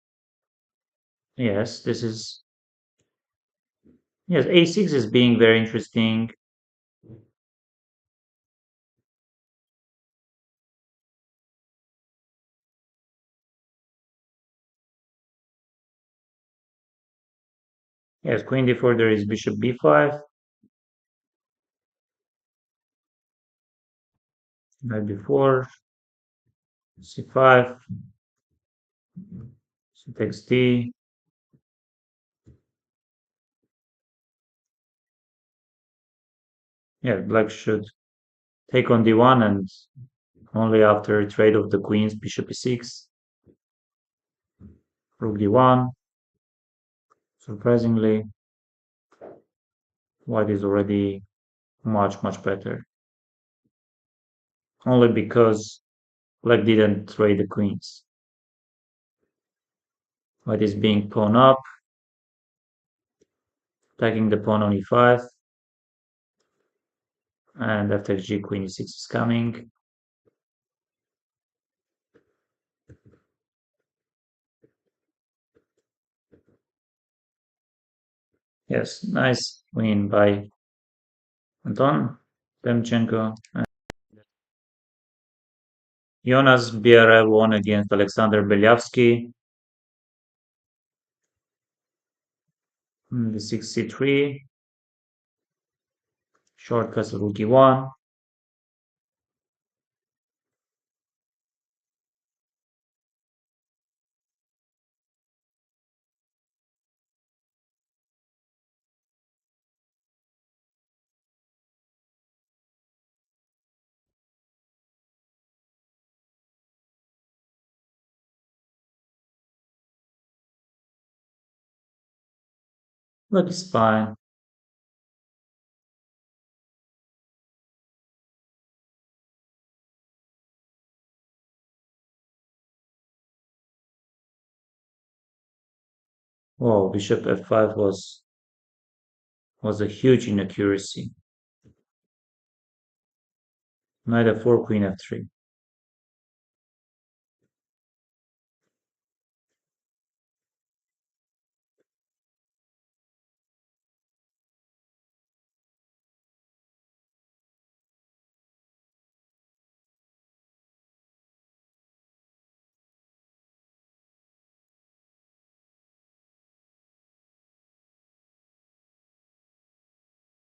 Yes, this is yes, a6 is being very interesting. Yes, queen d4, there is bishop b5, knight b4, c5, c takes d. Yeah, black should take on d1 and only after trade of the queens, bishop e6, rook d1. Surprisingly, white is already much better. Only because black didn't trade the queens. White is being pawn up, attacking the pawn on e5, and after g, queen e6 is coming. Yes, nice win by Anton Demchenko. Jonas Bierev won against Alexander Belyavsky. The 6c3, short castle rook e1. But it's fine. Oh, bishop f5 was a huge inaccuracy. Knight f4, queen f3.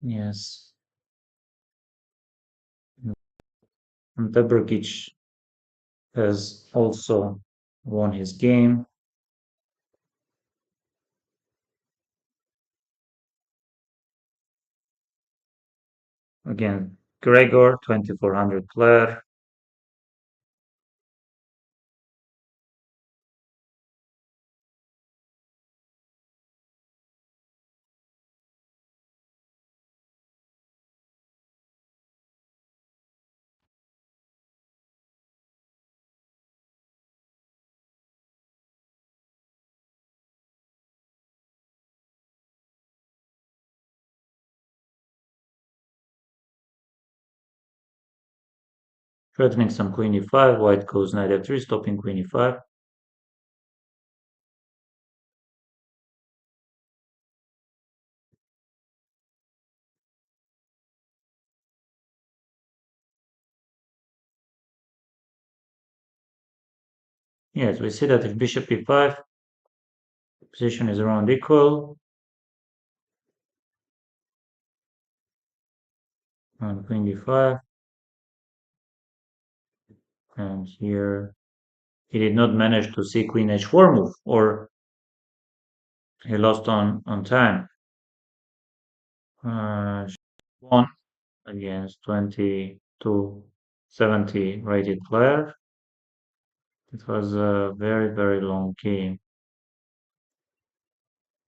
Yes. And Tebrkic has also won his game. Again, Gregor, 2400 player. Threatening some queen e5, white goes knight f3, stopping queen e5. Yes, we see that if bishop e5, position is around equal. And queen d5. And here he did not manage to see queen h4 move, or he lost on time. Won against 2270 rated player. It was a very, very long game.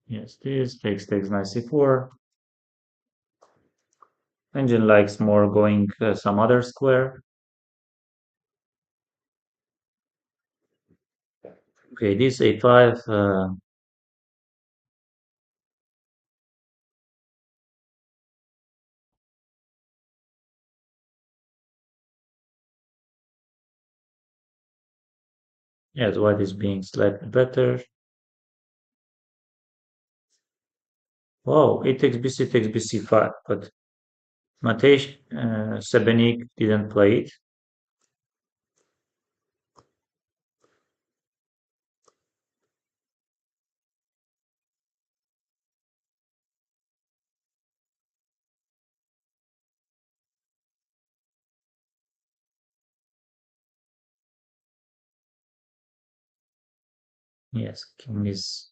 Yes, this takes knight c4. Engine likes more going some other square. Okay, this a5. Yes, white is being slightly better. Oh, a takes bc takes bc5, but Matej Sebenik didn't play it. Yes, king is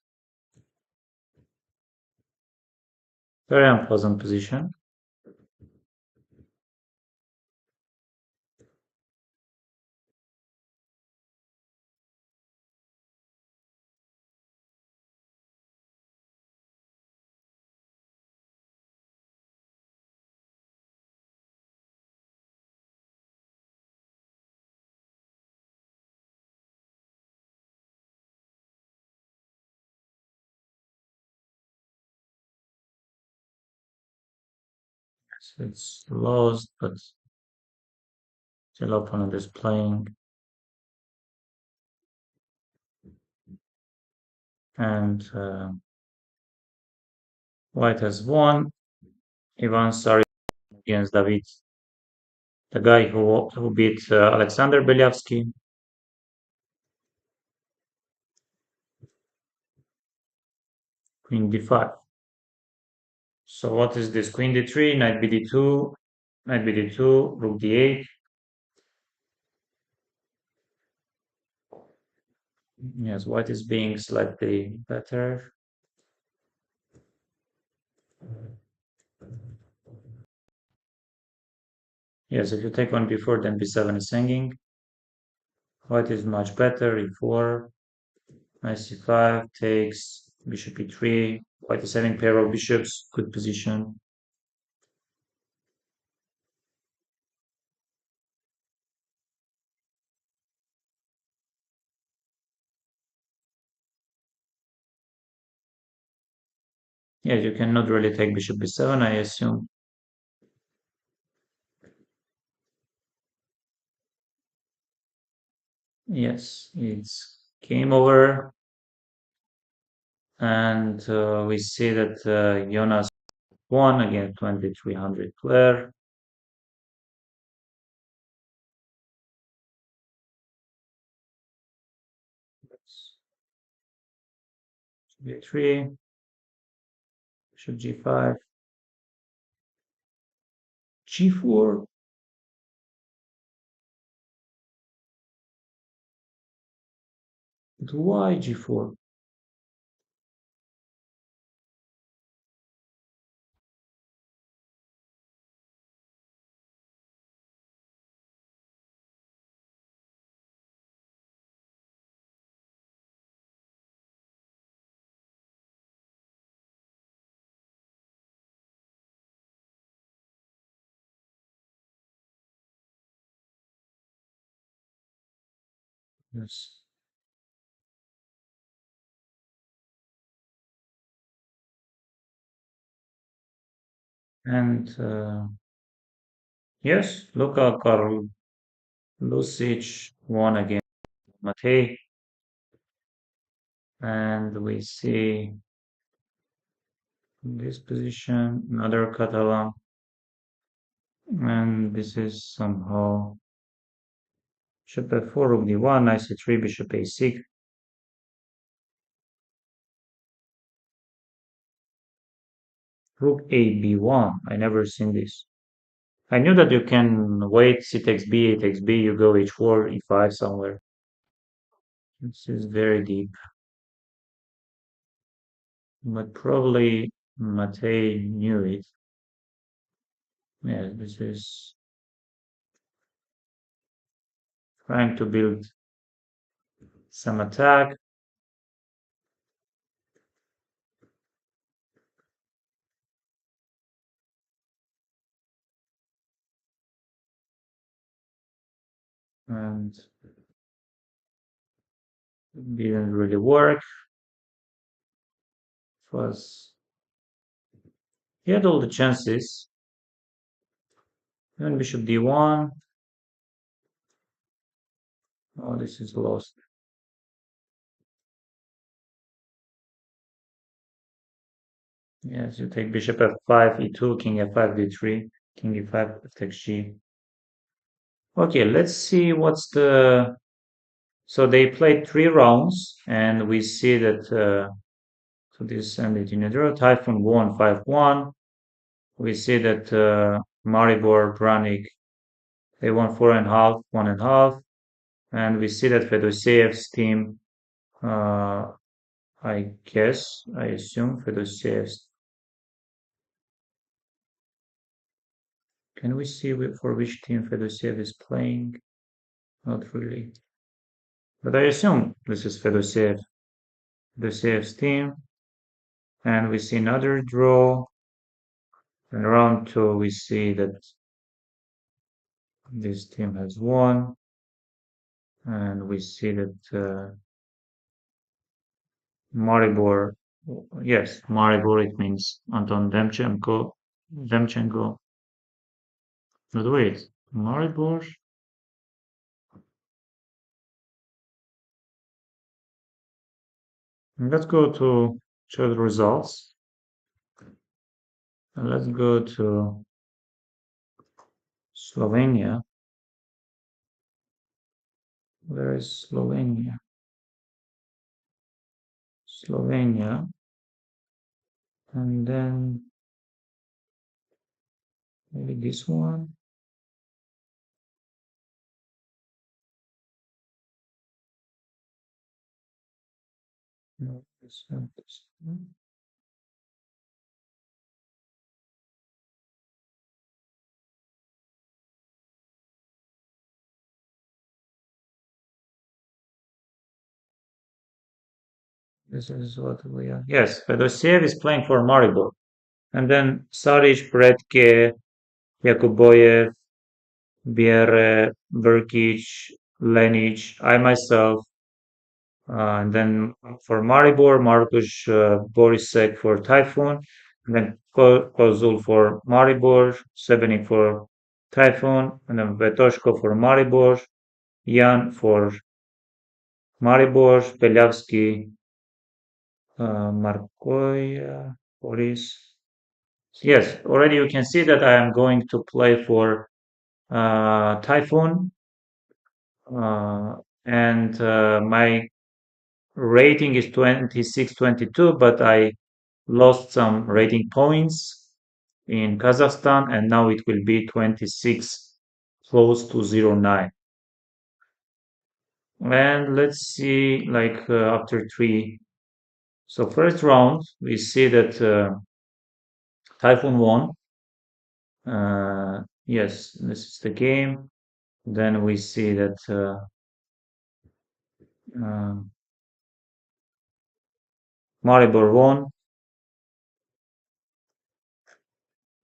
very unpleasant position. So it's lost, but still opponent is playing. And white has won. Ivan Sari against David, the guy who beat Alexander Belyavsky. Queen d5. So what is this? Queen d3, knight bd2, knight bd2, rook d8. Yes, white is being slightly better. Yes, if you take one before, then b7 is hanging. White is much better. e4, knight c5 takes bishop e3. White is having pair of bishops. Good position. Yes, you cannot really take bishop b7, I assume. Yes, it's game over. And we see that Jonas won against 2300 player. b3, bishop g5, g4. But why g4? Yes. And yes, Luka Karlusic won against Matej. And we see this position, another Catalan. And this is somehow bishop f4, rook d1, knight c3, bishop a6. Rook a b1. I never seen this. I knew that you can wait, c takes b, a takes b, you go h4, e5 somewhere. This is very deep. But probably Matei knew it. Yeah, this is trying to build some attack. And didn't really work. It was he had all the chances. And bishop d1. Oh, this is lost. Yes, you take bishop f5, e2, king f5, d3, king e5, takes g. Okay, let's see what's the. So they played 3 rounds, and we see that. So this ended in a draw. Typhoon won 5-1. We see that Maribor, Branik, they won 4.5, 1.5. And we see that Fedoseyev's team, uh, I assume Fedoseyev's. Can we see for which team Fedoseev is playing? Not really. But I assume this is Fedoseyev's team. And we see another draw. In round 2, we see that this team has won. And we see that Maribor, yes, Maribor, it means Anton Demchenko. But wait, Maribor? Let's go to show the results. And let's go to Slovenia. Where is Slovenia? Slovenia. And then maybe this one. No, this one. This is what we are. Yes, Fedoseev is playing for Maribor. And then Saric, Predke, Yakuboyev, Biere, Burkic, Lenic, I myself, and then for Maribor, Markus Borisek for Typhoon, and then Kozul for Maribor, Sevenik for Typhoon, and then Vetoshko for Maribor, Jan for Maribor, Beliavsky, Markoya, Boris. Yes, already you can see that I am going to play for Typhoon, uh, and my rating is 26, 22, but I lost some rating points in Kazakhstan, and now it will be 26, close to 09. And let's see, like after 3. So first round, we see that Typhoon won. Yes, this is the game. Then we see that uh, Maribor won.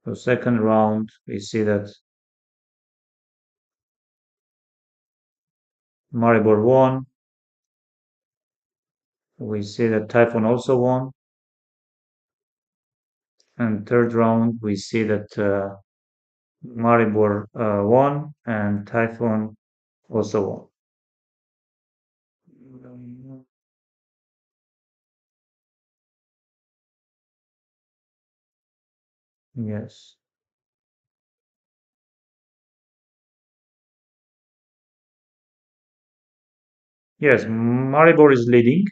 So second round, we see that Maribor won. We see that Typhoon also won. And third round, we see that Maribor won and Typhoon also won. Yes. Yes, Maribor is leading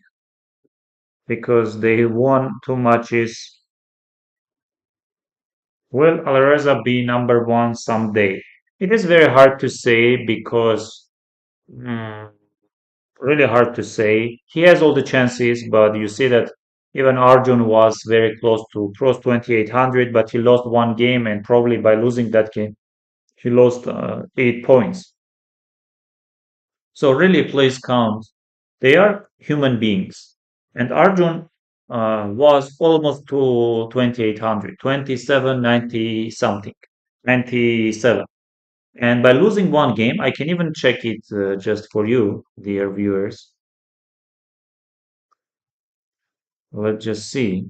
because they won 2 matches. Will Alireza be number one someday? It is very hard to say because mm, really hard to say. He has all the chances, but you see that even Arjun was very close to cross 2800, but he lost one game, and probably by losing that game, he lost 8 points. So really, plays count. They are human beings. And Arjun was almost to 2800, 2790 something, 97. And by losing one game, I can even check it just for you, dear viewers. Let's just see.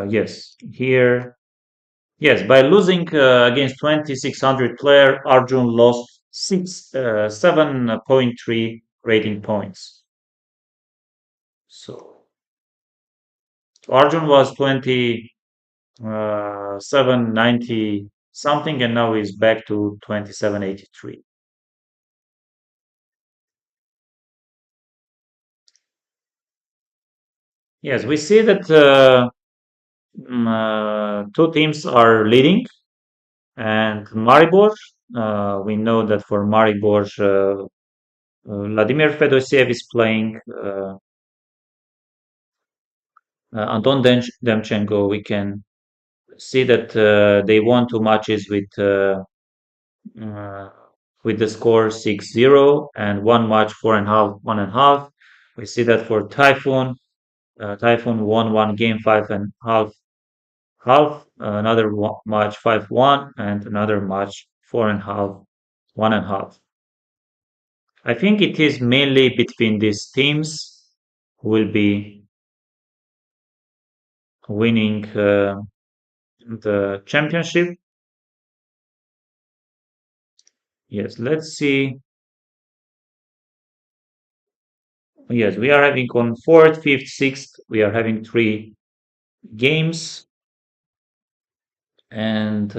Yes, here. Yes, by losing against 2600 player, Arjun lost 7.3 rating points. So Arjun was 790 something, and now he's back to 2783. Yes, we see that two teams are leading, and Maribor. We know that for Maribor, Vladimir Fedosiev is playing. Anton Demchenko. We can see that they won two matches uh, with the score 6-0, and one match 4.5, 1.5. We see that for Typhoon, Typhoon won one game 5.5 half, another match 5-1, and another match 4.5, 1.5. I think it is mainly between these teams who will be winning the championship. Yes, let's see. Yes, we are having on fourth, fifth, sixth. We are having three games, and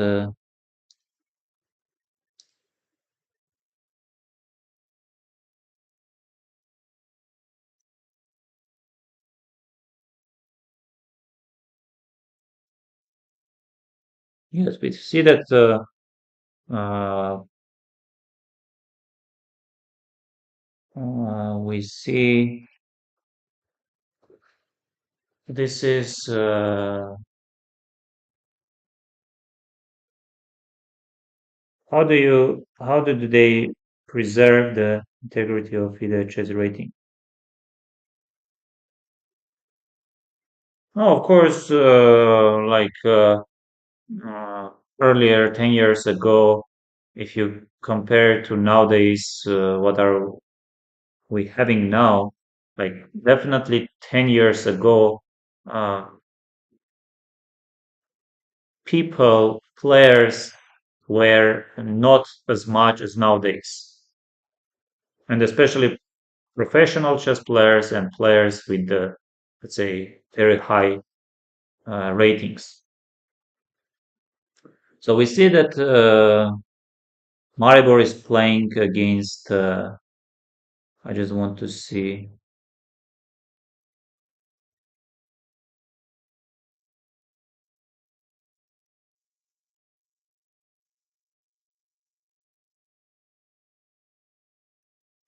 yes, we see that uh, we see this is how do they preserve the integrity of the chess rating? Oh, of course, uh, earlier, 10 years ago, if you compare to nowadays, what are we having now? Like definitely 10 years ago, uh, people, players were not as much as nowadays. And especially professional chess players and players with the, let's say, very high ratings. So we see that Maribor is playing against, I just want to see.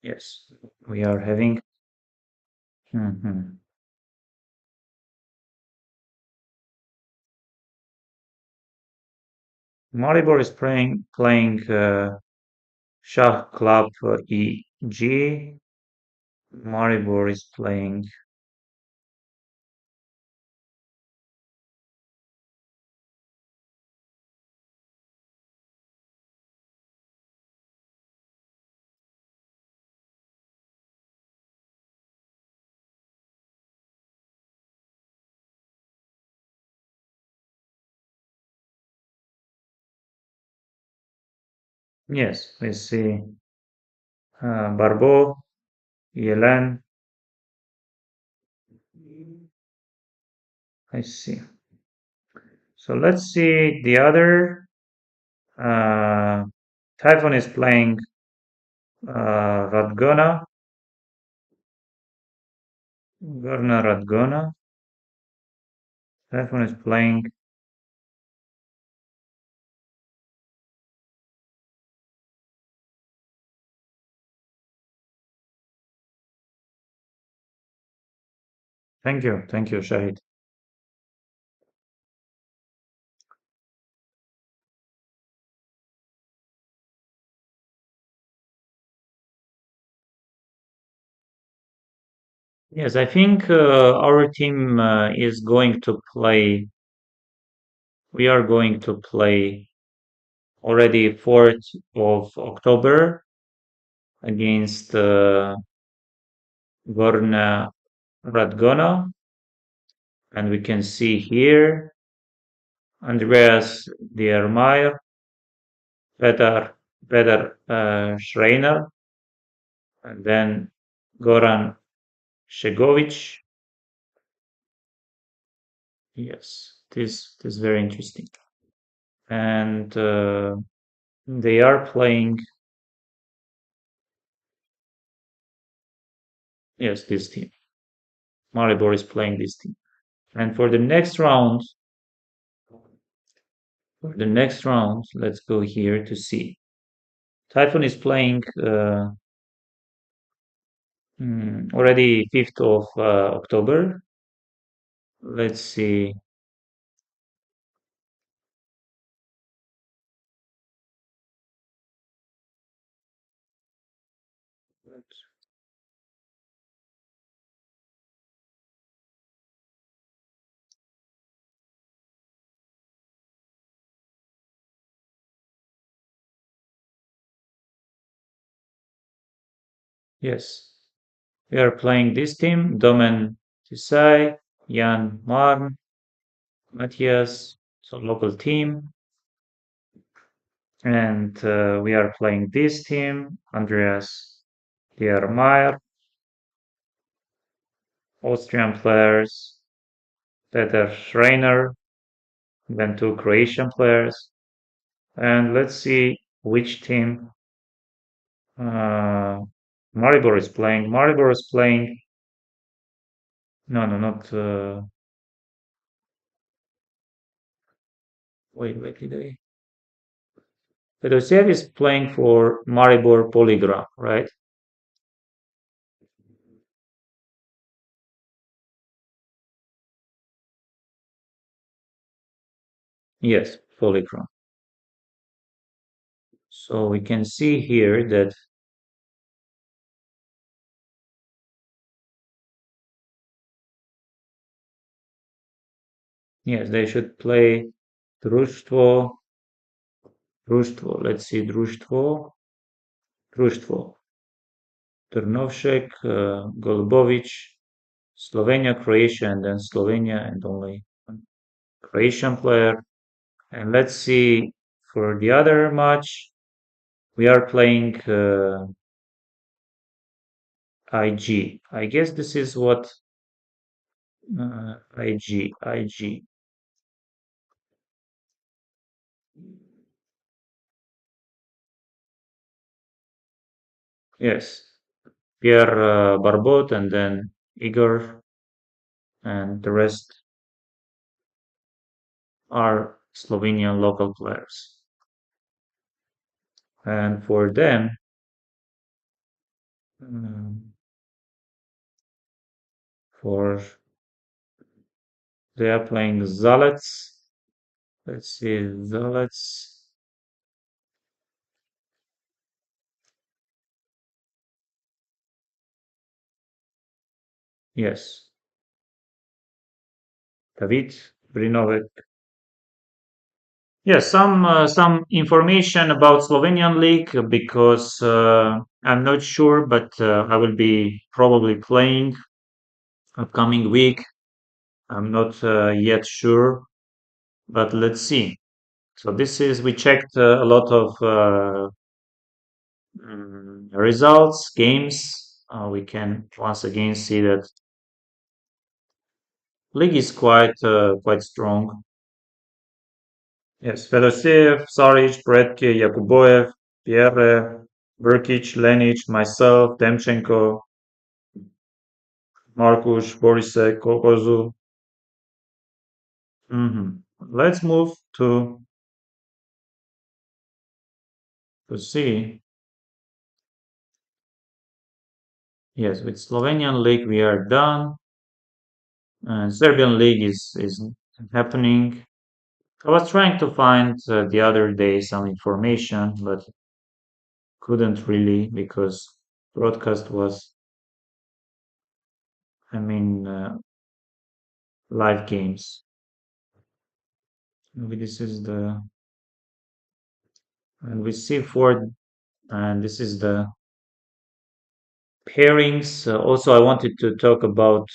Yes, we are having. Mhm. Maribor is playing Shah Club EG. Maribor is playing. Yes, we see Barbeau, Yelen. I see. So let's see the other. Uh, Typhon is playing Radgona. Gorna Radgona. Typhon is playing. Thank you, Shahid. Yes, I think our team is going to play. We are going to play already 4th of October against Gorna Radgona, and we can see here Andreas Diermeier, Peter Schreiner, and then Goran Shegovic. Yes, this is very interesting. And they are playing, yes, this team. Maribor is playing this team. And for the next round, let's go here to see. Typhoon is playing already 5th of October. Let's see. Yes, we are playing this team. Domen Tisai, Jan Marn, Matthias, so local team. And we are playing this team. Andreas Diermeier, Austrian players, Peter Schreiner, then two Croatian players. And let's see which team uh, Maribor is playing. Maribor is playing. No, no, not. Wait, did I? Predojevic is playing for Maribor Polygram, right? Yes, Polygram. So we can see here that, yes, they should play Društvo, Društvo. Let's see, Društvo. Trnovšek, Golubovic, Slovenia, Croatia, and then Slovenia, and only one Croatian player. And let's see for the other match, we are playing IG. I guess this is what IG. Yes, Pierre Barbot, and then Igor, and the rest are Slovenian local players. And for them, um, for they are playing Zalec. Let's see, Zalec. Yes, David Brinovic. Yes, some information about Slovenian League because I'm not sure, but I will be probably playing upcoming week. I'm not yet sure, but let's see. So this is we checked a lot of results, games. We can once again see that league is quite strong. Yes, Fedoseev, Saric, Bredke, Yakuboev, Pierre, Burkic, Lenic, myself, Demchenko, Markus, Borisek, Kokozu. Let's move to see. Yes, with Slovenian league we are done, and Serbian league is happening. I was trying to find the other day some information, but couldn't really because broadcast was I mean, live games. Maybe this is the, and we see four, and this is the pairings. Also, I wanted to talk about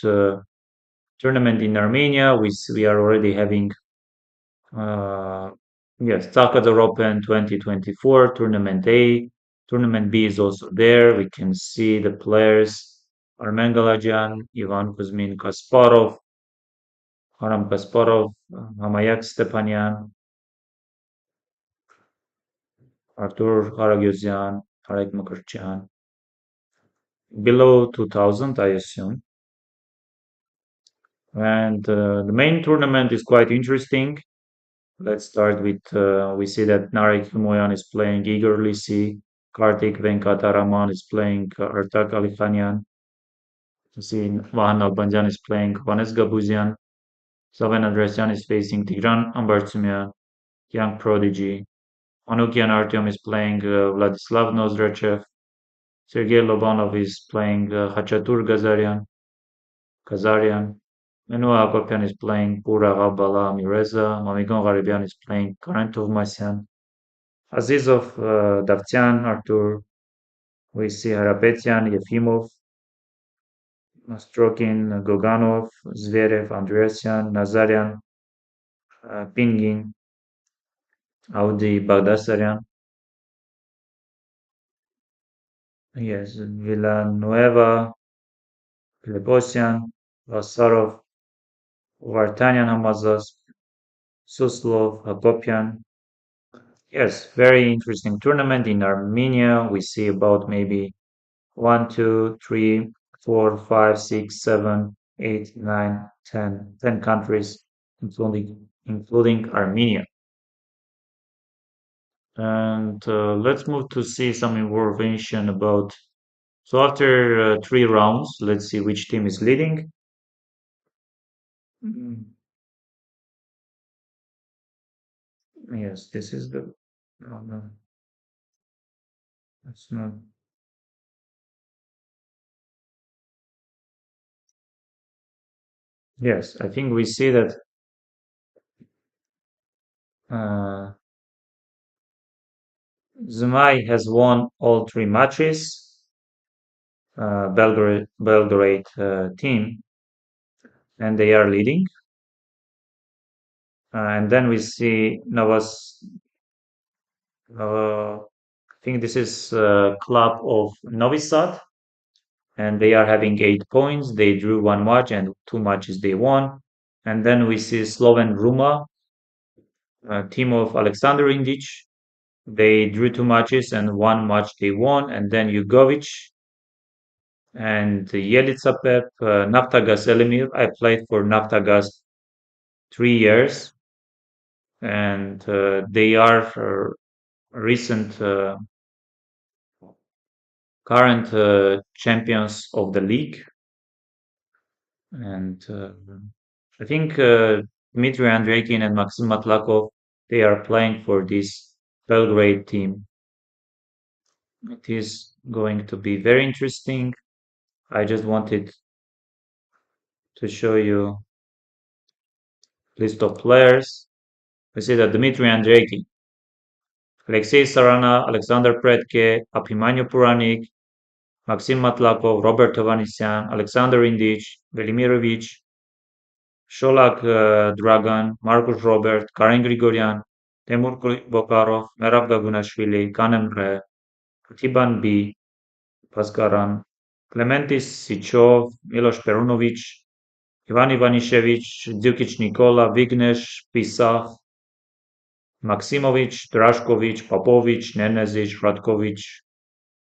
tournament in Armenia. We are already having, uh, yes, Takadar Open 2024 Tournament A. Tournament B is also there. We can see the players: Armen Galajian, Ivan Kuzmin Kasparov, Aram Kasparov, Hamayak Stepanian, Artur Haragozyan, Arek Makarchan. Below 2000, I assume. And the main tournament is quite interesting. Let's start with we see that Narek Humoyan is playing Igor Lisi, Kartik Venkataraman is playing Artak Alifanian, we see Vahan Albanjan is playing Vanes Gabuzian, Saven Andresyan is facing Tigran Ambartsumyan, Young Prodigy, Anukian Artyom is playing Vladislav Nozdrachev, Sergei Lobanov is playing Hachatur Kazarian, Menua Akopyan is playing Pura Abala Mireza, Mamigon Garibian is playing Karentov Masyan, Azizov, Davtyan, Artur, we see Harapetyan, Yefimov, Strokin, Goganov, Zverev, Andreasyan, Nazarian, Pingin, Audi, Bagdasaryan, yes, Villanueva, Lebosyan, Vasarov, Vartanyan Hamazas, Suslov, Hagopian. Yes, very interesting tournament in Armenia. We see about maybe one, two, three, four, five, six, seven, eight, nine, 10 countries, including Armenia. And let's move to see some information about. So after three rounds, let's see which team is leading. Mm, Yes, this is the. No, no, that's not. Yes, I think we see that uh, Zmai has won all three matches. Belgrade team, and they are leading. And then we see Novas. I think this is club of Novi Sad, and they are having 8 points. They drew one match and two matches they won. And then we see Sloven Ruma, team of Alexander Indic. They drew two matches and one match they won. And then Jugovic and Yelica Pep, Naftagas Elimir. I played for Naftagas 3 years, and they are recent current champions of the league. And I think Dmitry Andreikin and Maxim Matlakov, they are playing for this Belgrade team. It is going to be very interesting. I just wanted to show you list of players. We see that Dmitry Andreikin, Alexei Sarana, Alexander Predke, Apimanyu Puranik, Maxim Matlakov, Robert Ovanesyan, Alexander Indic, Velimirovich, Sholak Dragan, Marcus Robert, Karen Grigorian, Temur Bokarov, Merab Gagunashvili, Kanem Re, Tiban B, Paskaran, Clementis Sichov, Milos Perunovic, Ivan Ivanishevich, Djukic Nikola, Vignesh Pisach, Maximovic, Draškovic, Popovic, Nenezic,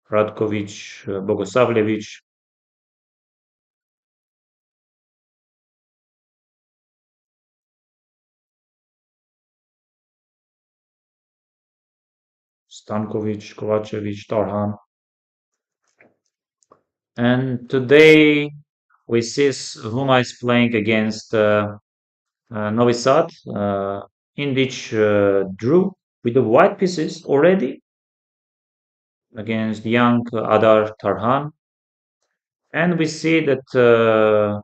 Radkovic, Bogosavljevic, Stankovic, Kovacevic, Tarhan. And today we see Huma is playing against Novi Sad, in which drew with the white pieces already against young Adar Tarhan. And we see that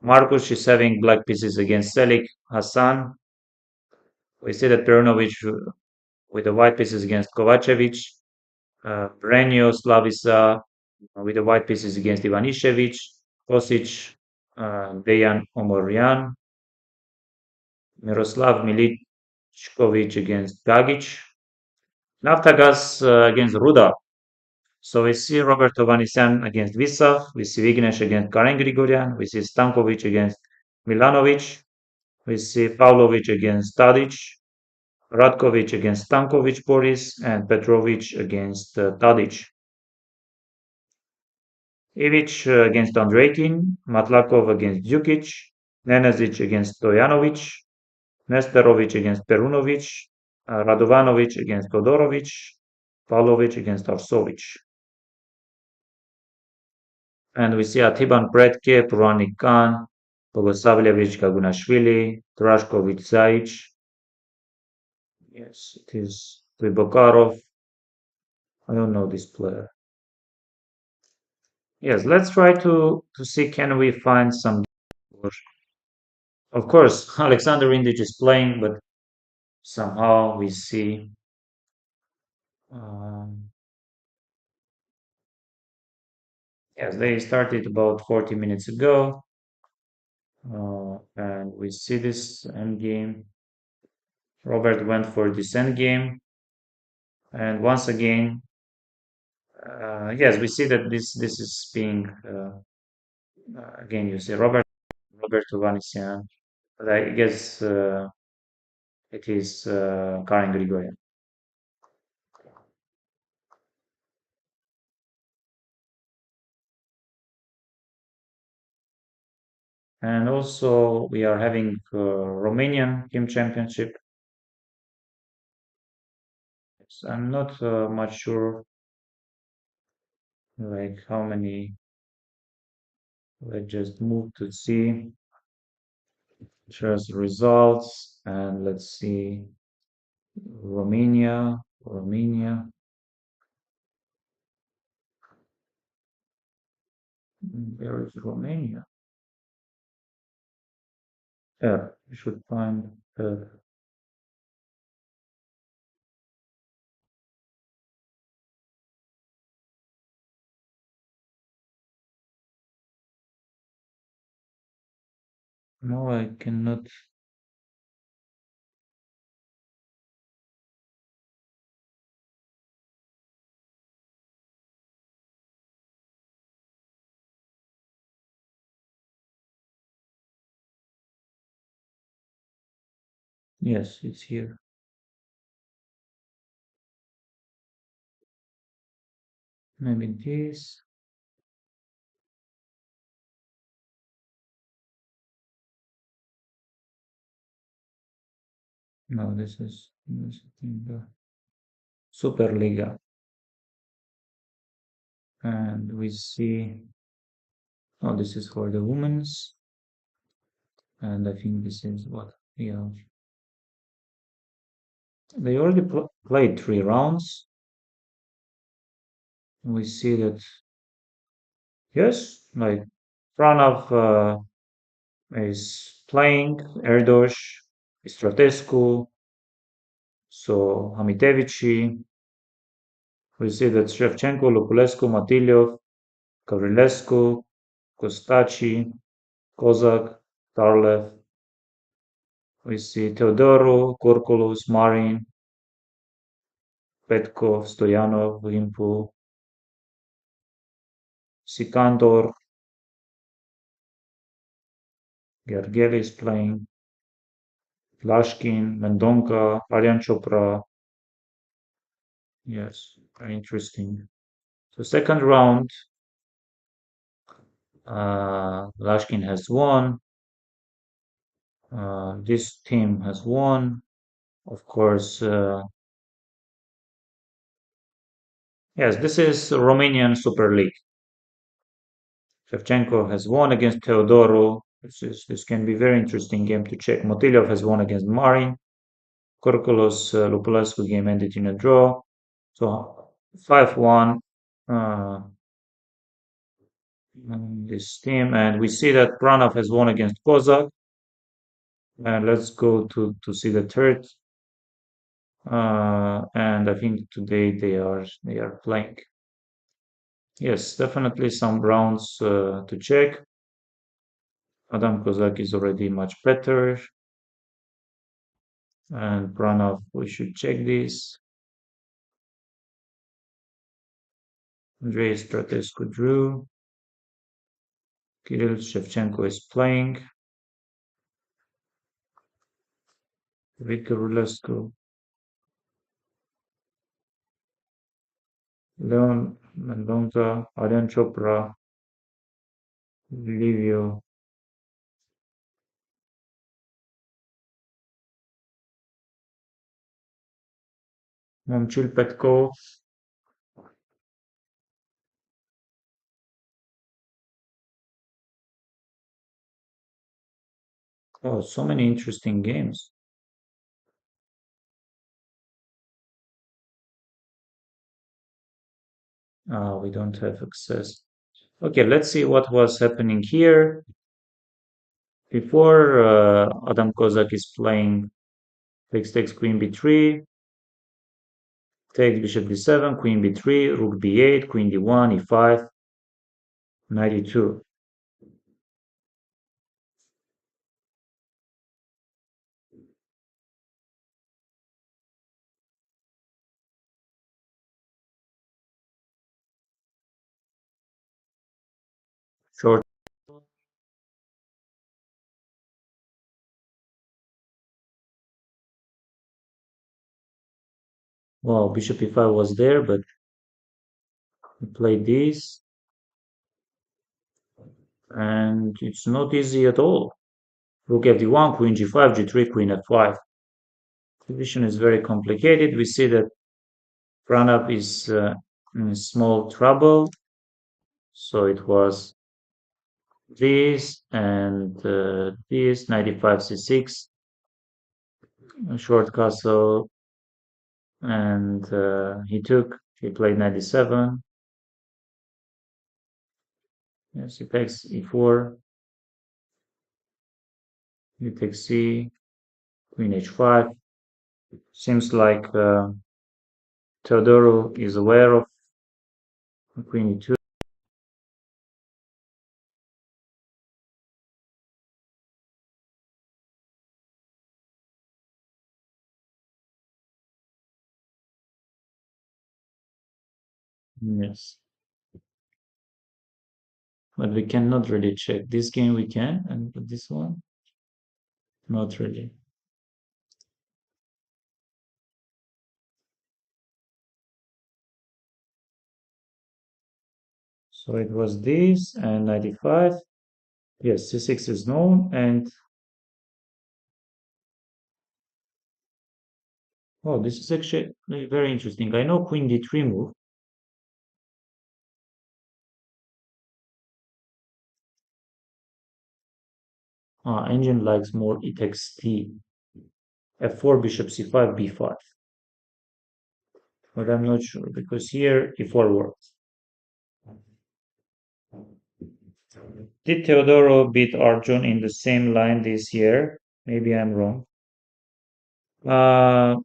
Marcus is having black pieces against Selik Hassan. We see that Perunovic with the white pieces against Kovacevic. Brenio Slavica with the white pieces against Ivanišević. Kosic, Dejan Omorjan. Miroslav Miličković against Gagic. Naftagas against Ruda. So we see Roberto Vanisian against Visav, we see Vignesh against Karen Grigoryan, we see Stankovic against Milanovic, we see Pavlovic against Tadic, Radkovic against Stankovic Boris, and Petrovic against Tadic. Ivic against Andreikin, Matlakov against Djukic, Nenezic against Stojanovic, Nesterovic against Perunovic, Radovanovic against Todorovic, Pavlovic against Arsovic. And we see Atiban Predke, Puranik Khan, Bogoslavljevic Kagunashvili, Trashkovic Zaic. Yes, it is Tribokarov. I don't know this player. Yes, let's try to see can we find some. Of course, Alexander Indic is playing, but somehow we see. Um, yes, they started about 40 minutes ago, and we see this end game. Robert went for this end game, and once again, yes, we see that this is being again. You see Roberto Vanessian, but I guess it is Karen Grigorian. And also we are having Romanian team championship. So I'm not much sure like how many. Let's just move to see. Shows results and let's see Romania. Where is Romania? Yeah, you should find. No, I cannot. Yes, it's here. Maybe this. No, this is in the Superliga. And we see, oh, this is for the women's. And I think this is what? Yeah. They already played 3 rounds. We see that, yes, like Pranav is playing, Erdos, Stratescu, so Hamitevici. We see that Shevchenko, Lopulescu, Matilyov, Gavrilescu, Kostachi, Kozak, Tarlev. We see Teodoru, Korkulus, Marin, Petkov, Stoyanov, Rimpu, Sikandor, Gergely is playing, Lashkin, Mendonca, Aryan Chopra. Yes, very interesting. So second round, Lashkin has won. This team has won. Of course, yes, this is Romanian Super League. Shevchenko has won against Teodoru. This can be very interesting game to check. Motilyov has won against Marin. Korkulos Lupulescu game ended in a draw. So 5-1. Uh, this team, and we see that Pranav has won against Kozak. And let's go to see the third. And I think today they are playing. Yes, definitely some rounds to check. Adam Kozak is already much better, and Pranav, we should check this. Andrei Stratescu drew. Kirill Shevchenko is playing. Victor Rulescu. Leon Mendonca, Aryan Chopra, Livio. Momchil Petkov. Oh, so many interesting games. We don't have access. Okay, let's see what was happening here. Before Adam Kozak is playing takes queen b3, takes bishop d7, queen b3, rook b8, queen d1, e5, knight e2. Short. Well, bishop e5 was there, but we played this, and it's not easy at all. Rook fd1, queen g5, g3, queen f5. Division is very complicated. We see that Pranab is in small trouble. So it was this and this, 95 c6, short castle, and he played 97. Yes, he takes e4, he takes c, queen h5. Seems like Teodoro is aware of queen e2. Yes, but we cannot really check. This game we can, and this one, not really. So it was this and 95. Yes, c6 is known, and oh, this is actually very interesting. I know queen d3 move. Engine likes more e takes t, f4, bishop c5, b5. But I'm not sure because here e4 works. Did Teodoro beat Arjun in the same line this year? Maybe I'm wrong. Uh,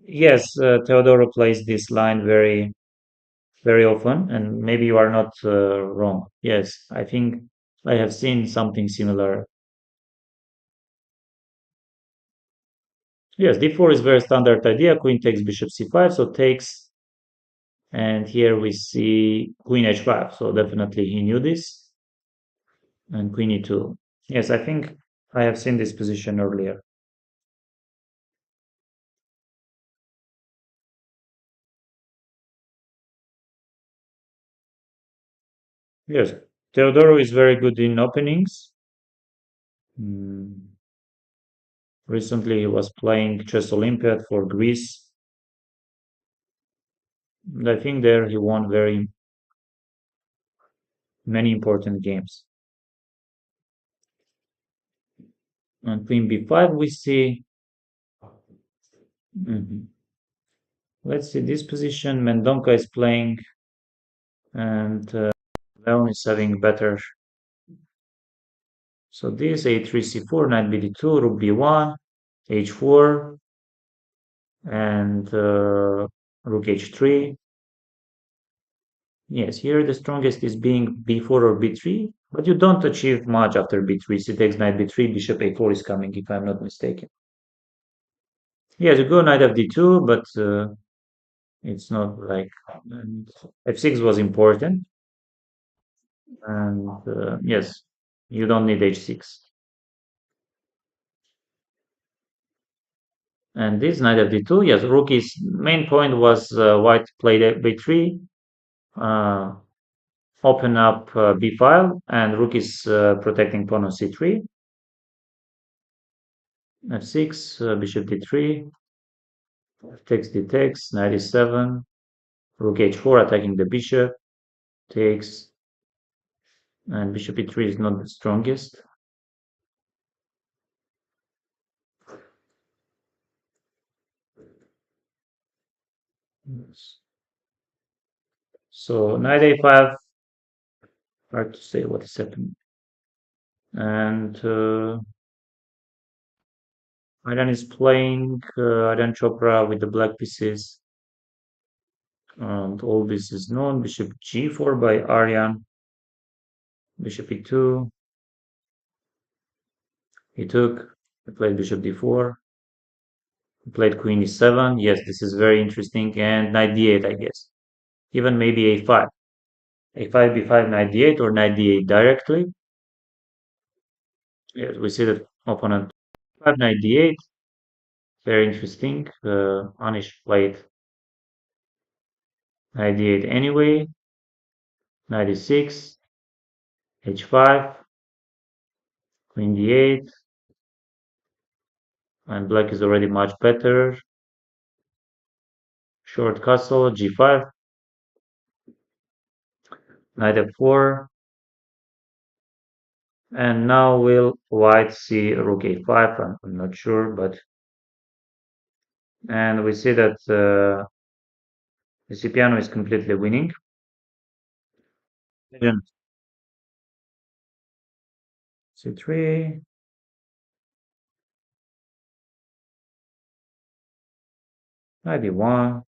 yes, Teodoro plays this line very, very often, and maybe you are not wrong. Yes, I think I have seen something similar. Yes, d4 is very standard idea. Queen takes bishop c5, so takes, and here we see queen h5. So definitely he knew this, and queen e2. Yes, I think I have seen this position earlier. Yes, Teodoro is very good in openings. Mm, Recently, he was playing Chess Olympiad for Greece. And I think there he won very many important games. On Queen b5, we see. Mhm. Let's see this position. Mendonca is playing, and Leon is having better. So this a3 c4, knight bd2, rook b1, h4, and rook h3. Yes, here the strongest is being b4 or b3, but you don't achieve much after b3. C takes knight b3, bishop a4 is coming, if I'm not mistaken. Yes, you go knight fd2, but it's not like f6 was important, and yes, you don't need h6. And this knight fd2, yes, rook is main point was white played b3, uh, open up b file, and rook is protecting pawn on c3. f6, bishop d3, takes d takes, knight e7, rook h4 attacking the bishop, takes, and bishop e3 is not the strongest. Yes. So knight a5, hard to say what is happening. And Iran is playing Iran Chopra with the black pieces. And all this is known. Bishop g4 by Aryan. Bishop e2. He took. He played bishop d4. He played queen e7. Yes, this is very interesting. And knight d8, I guess. Even maybe a5. a5, b5, knight d8 or knight d8 directly. Yes, we see that opponent 5, knight d8. Very interesting. Anish played knight d8 anyway. Knight e6. h5. Queen d8. And black is already much better. Short castle, g5, knight f4, and now will white see rook a5. I'm not sure, but and we see that the Cipriano is completely winning. c3, knight d1.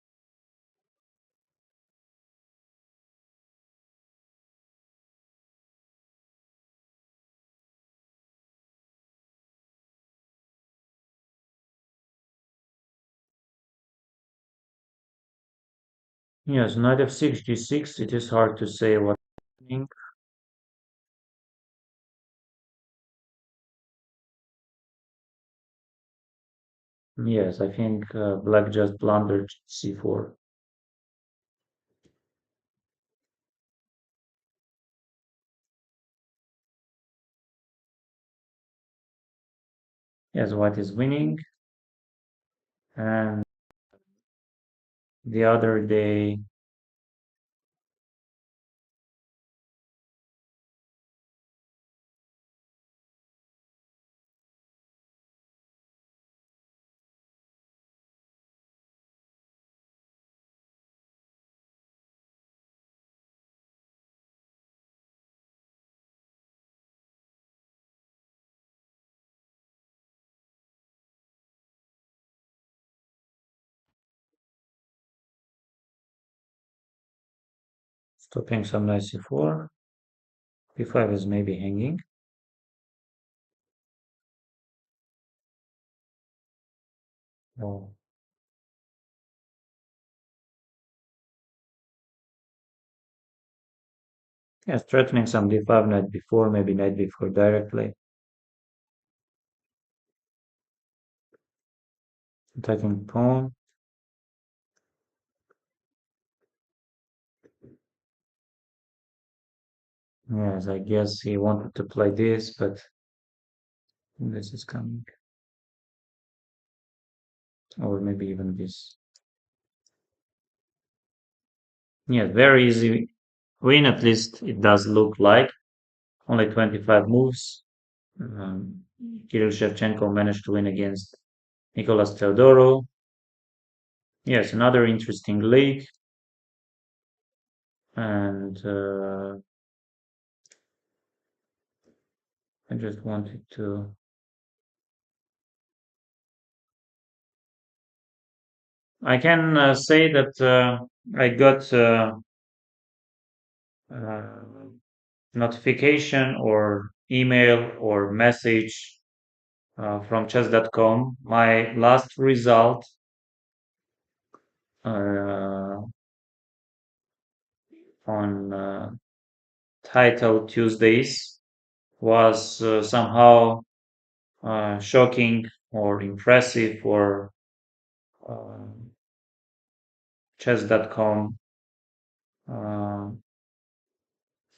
Yes, knight f6, g6. It is hard to say what's happening. Yes, I think black just blundered c4. Yes, white is winning. And the other day, stopping some knight c4. b5 is maybe hanging. Oh. Yes, threatening some d5, knight b4, maybe knight b4 directly. Attacking pawn. Yes, I guess he wanted to play this, but this is coming. Or maybe even this. Yeah, very easy win, at least it does look like. Only 25 moves. Kirill Shevchenko managed to win against Nicolas Teodoro. Yes, another interesting league. And I just wanted to. I can say that I got uh, notification or email or message from chess.com. My last result uh, on title Tuesdays was somehow shocking or impressive for uh, chess.com uh,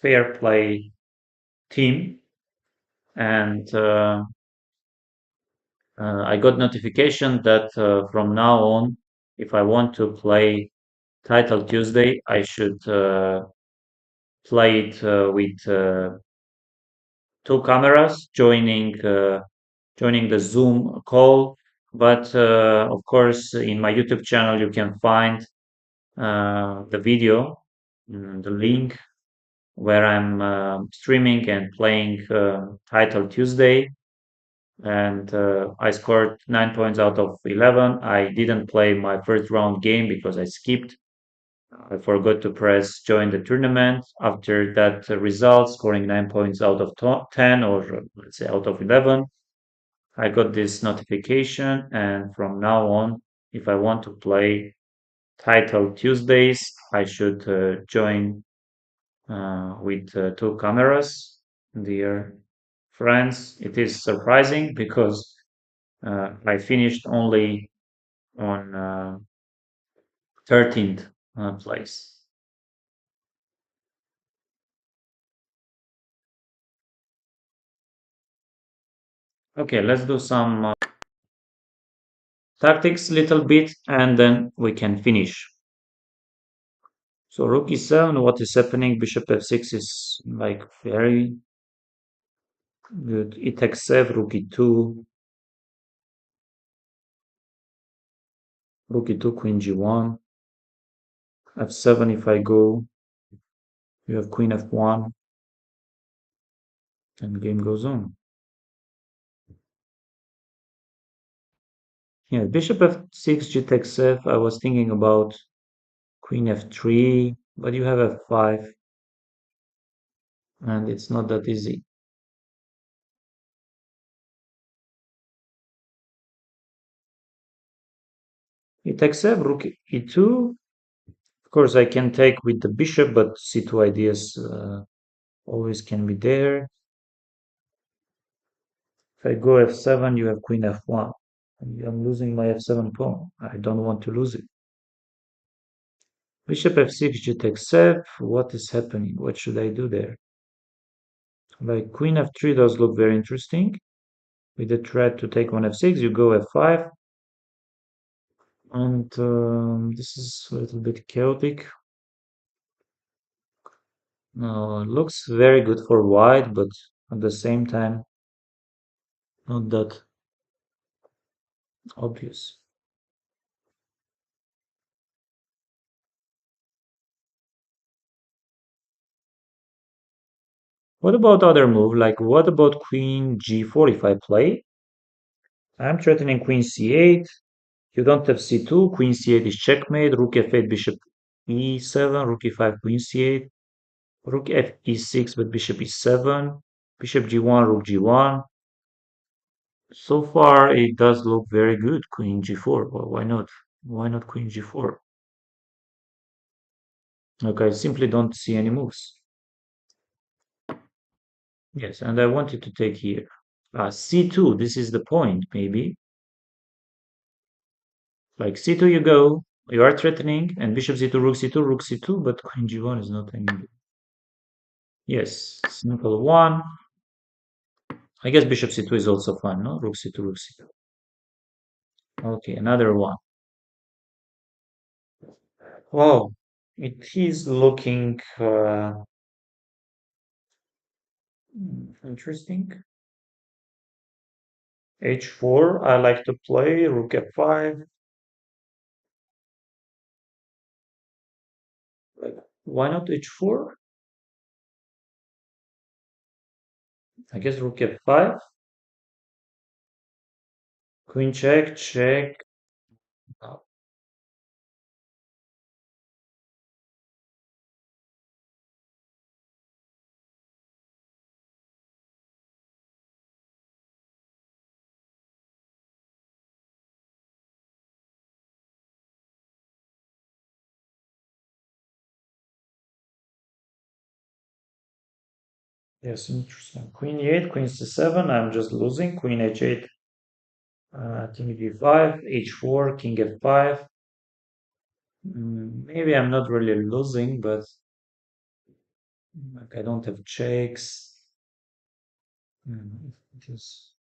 fair play team. And I got notification that from now on, if I want to play title Tuesday, I should play it with two cameras joining the Zoom call. But of course, in my YouTube channel, you can find the video, the link where I'm streaming and playing Title Tuesday. And I scored 9 points out of 11. I didn't play my first round game because I skipped. I forgot to press join the tournament. After that result, scoring 9 points out of 10, or let's say out of 11, I got this notification. And from now on, if I want to play Title Tuesdays, I should join with two cameras. Dear friends, it is surprising because I finished only on 13th place. Okay, let's do some tactics little bit and then we can finish. So rook e7, what is happening? Bishop f6 is like very good. E takes 7, rook e2, rook e2, queen g1, f7 if I go, you have queen f1, and game goes on. Yeah, bishop f6, g takes f. I was thinking about queen f3, but you have f5, and it's not that easy. E takes f, rook e2. Of course, I can take with the bishop, but c2 ideas always can be there. If I go f7, you have queen f1. I'm losing my f7 pawn. I don't want to lose it. Bishop f6, g takes f. What is happening? What should I do there? Like queen f3 does look very interesting. With the threat to take on f6, you go f5. And this is a little bit chaotic. Looks very good for white, but at the same time, not that obvious. What about other move? Like, what about queen g4 if I play? I'm threatening queen c8. You don't have c2. Queen c8 is checkmate. Rook f8, bishop e7. Rook e5, queen c8. Rook f e6, but bishop e7. Bishop g1, rook g1. So far, it does look very good. Queen g4. Well, why not? Why not queen g4? Okay, I simply don't see any moves. Yes, and I wanted to take here. C2, this is the point, maybe. Like c2 you go, you are threatening, and bishop c2, rook c2, but queen g1 is not any good. Yes, simple one. I guess bishop c2 is also fun, no? Rook c2, rook c2. Okay, another one. Wow, it is looking interesting. H4, I like to play, rook f5. Like, why not h4? I guess rook f5, queen check, check. Oh, yes, interesting. Queen e8, queen c7. I'm just losing. Queen h8, king d5, h4, king f5. Maybe I'm not really losing, but like I don't have checks. It is.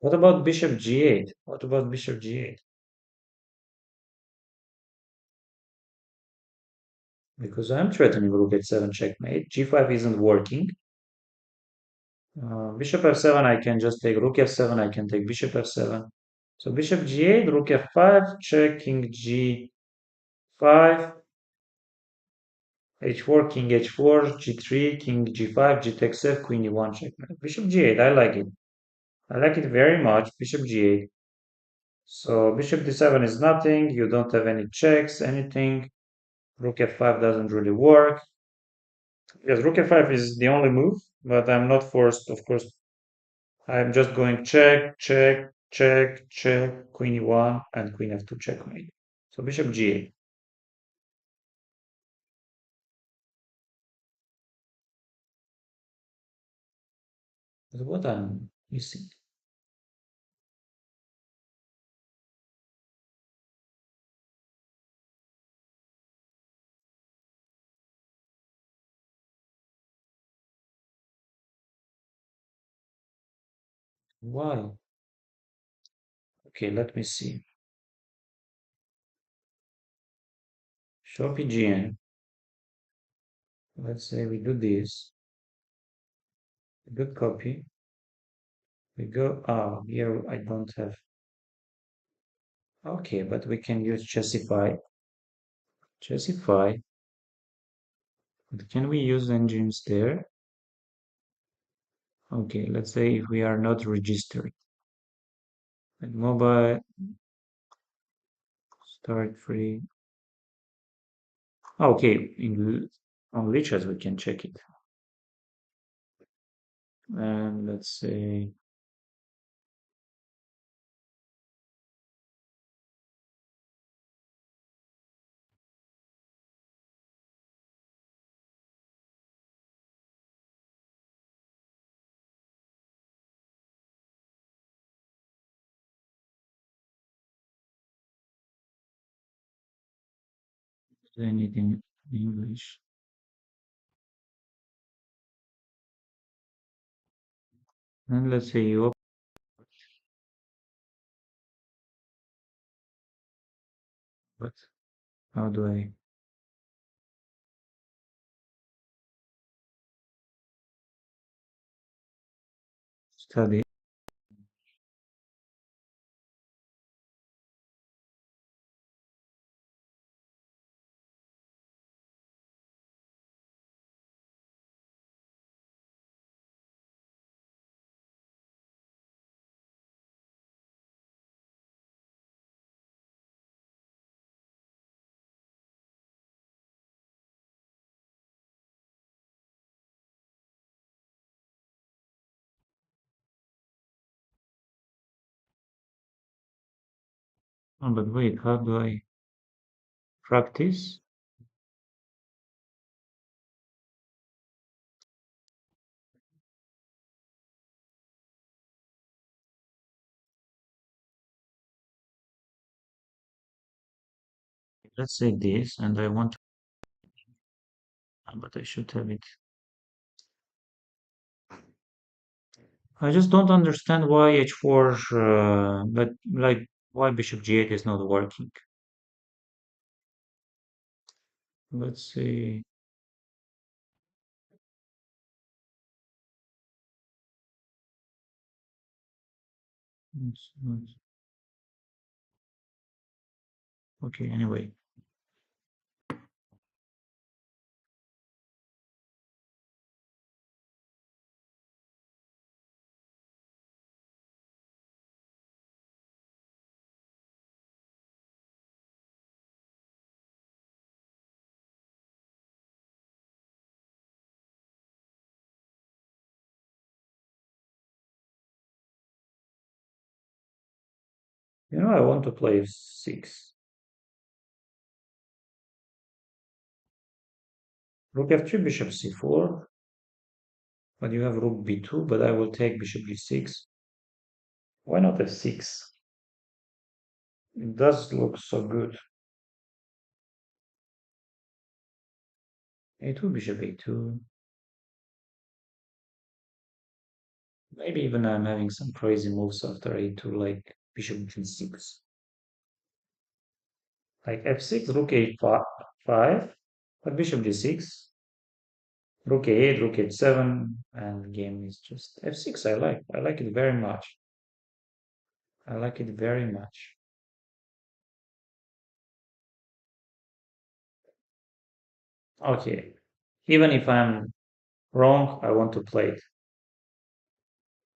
What about bishop g8? What about bishop g8? Because I'm threatening rook h7 checkmate. g5 isn't working. Bishop f7, I can just take rook f7. I can take bishop f7. So bishop g8, rook f5, check, king g5, h4, king h4, g3, king g5, g takes f, queen e1 checkmate. Bishop g8, I like it. I like it very much. Bishop g8. So bishop d7 is nothing. You don't have any checks, anything. Rook f5 doesn't really work. Yes, rook f5 is the only move, but I'm not forced, of course. I'm just going check, check, check, check, queen e1, and queen f2 checkmate. So bishop g8. Is what I'm missing. Why? Okay, let me see. Show pgn. Let's say we do this. Good copy. We go. Ah, here I don't have. Okay, but we can use chessify. Chessify. But can we use engines there? Okay, let's say if we are not registered. And mobile, start free. Okay, on Lichess we can check it. And let's say, is there anything in English? And let's say you open, but how do I study? Oh, but wait, how do I practice? Let's say this, and I want to, but I should have it. I just don't understand why h4, but like why bishop g8 is not working. Let's see. It's not. Okay, anyway. I want to play f6. Rook f3, bishop c4. But you have rook b2, but I will take bishop g6. Why not f6? It does look so good. a2, bishop a2. Maybe even I'm having some crazy moves after a2, like bishop g6. Like f6, rook a5, but bishop g6, rook a8, rook h7, and game is just f6. I like it very much. I like it very much. Okay, even if I'm wrong, I want to play it.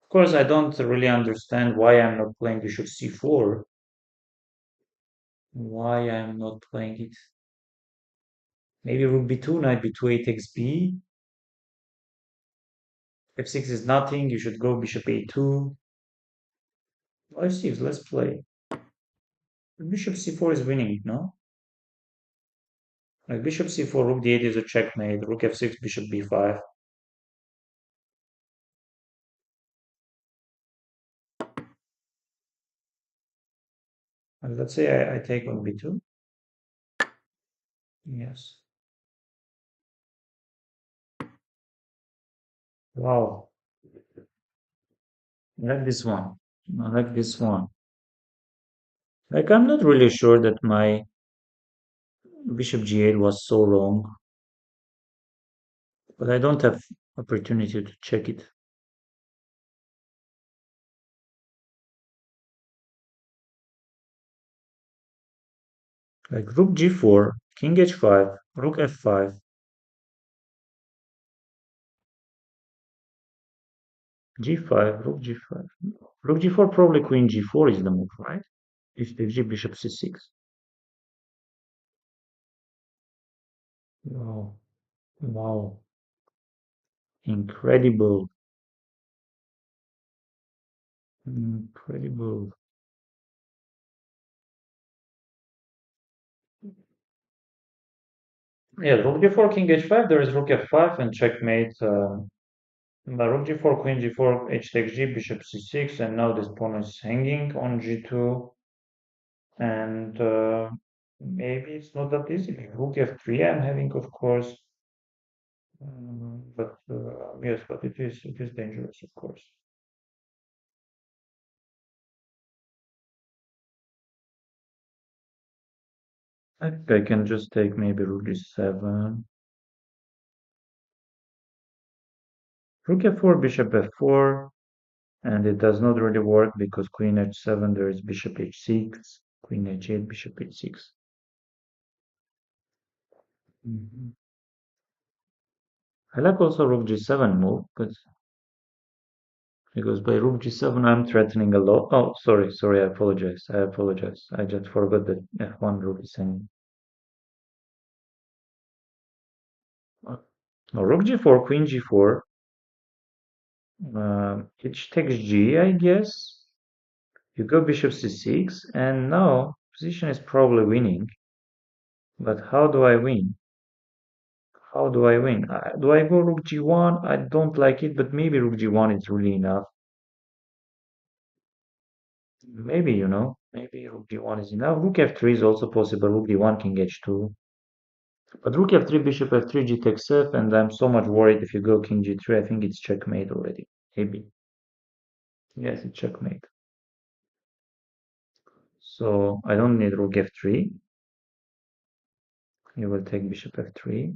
Of course, I don't really understand why I'm not playing bishop c4. Why I'm not playing it? Maybe rook b2, knight b2, a takes b. f6 is nothing. You should go bishop a2. Let's see. Let's play. Bishop c4 is winning, no? Like bishop c4, rook d8 is a checkmate. Rook f6, bishop b5. And let's say I take on b2. Yes. Wow. I like this one. I like this one. Like I'm not really sure that my bishop g8 was so wrong, but I don't have opportunity to check it. Like rook g4, king h5, rook f5, g5, rook g5. Rook g4, probably queen g4 is the move, right? If g, bishop c6. Wow. Wow. Incredible. Incredible. Yeah, rook d4, king h5, there is rook f5 and checkmate. Rook g4, queen g4, h takes g, bishop c6, and now this pawn is hanging on g2. And maybe it's not that easy. Rook f3 I'm having, of course. But yes, but it is dangerous, of course. I think I can just take maybe rook g7. Rook f4, bishop f4, and it does not really work because queen h7, there is bishop h6, queen h8, bishop h6. Mhm. I like also rook g7 move, but because by rook g7 I'm threatening a lot. Oh, sorry, I apologize. I apologize. I just forgot that f1 rook is hanging. No, rook g4, queen g4, h takes g, I guess. You go bishop c6, and now position is probably winning. But how do I win? How do I win? Do I go rook g1? I don't like it, but maybe rook g1 is really enough. Maybe, maybe rook d1 is enough. Rook f3 is also possible. Rook d1, king h2. But rook f3, bishop f3, g takes f, and I'm so much worried if you go king g3. I think it's checkmate already. Maybe. Yes, it's checkmate. So I don't need rook f3. You will take bishop f3.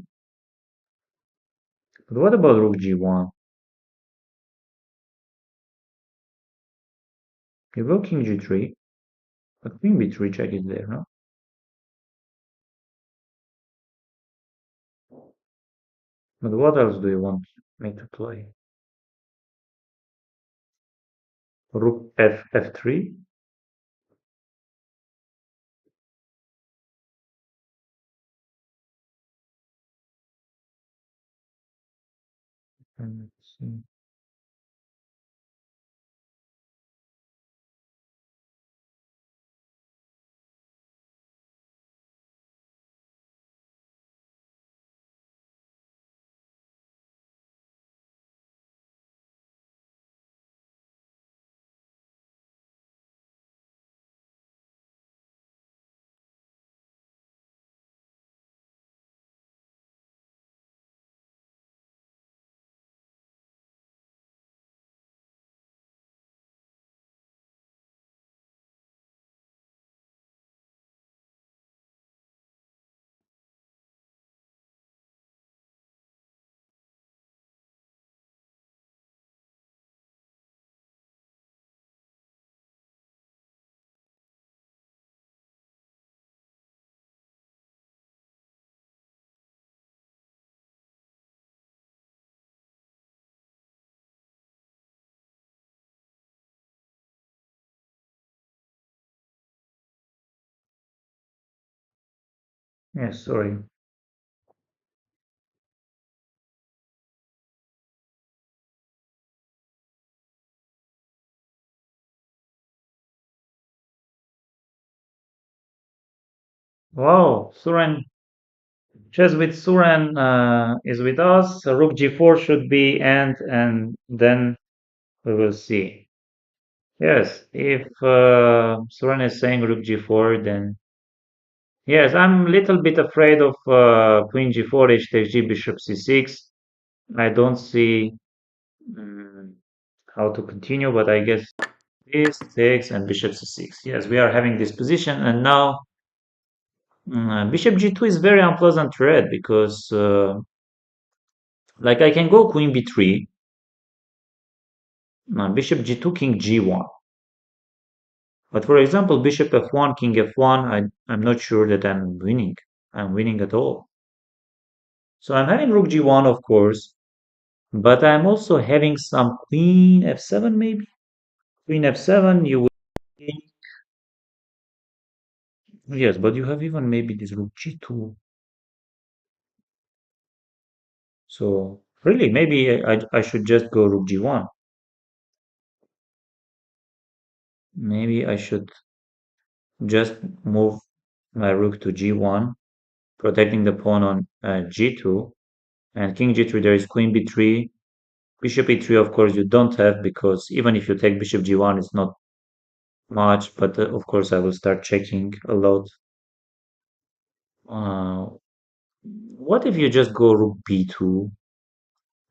But what about rook g1? You go king g3, but queen b3 check is there, no? But what else do you want me to play? Rook f3? Let's see. Yes, sorry. Wow, Suren, chess with Suren is with us. Rook g4 should be end, and then we will see. Yes, if Suren is saying rook g4, then yes, I'm a little bit afraid of queen g4, h takes g, bishop c6. I don't see mm, how to continue, but I guess this takes and bishop c6. Yes, we are having this position, and now bishop g2 is very unpleasant red because, like, I can go queen b3, bishop g2, king g1. But for example, bishop f1, king f1, I'm not sure that I'm winning. I'm winning at all. So I'm having rook g1, of course, but I'm also having some queen f7, maybe. Queen f7, you will think, yes, but you have even maybe this rook g2. So really, maybe I should just go rook g1. Maybe I should just move my rook to g1, protecting the pawn on g2. And king g3, there is queen b3. Bishop e3, of course, you don't have because even if you take bishop g1, it's not much. But of course, I will start checking a lot. Uh, what if you just go rook b2?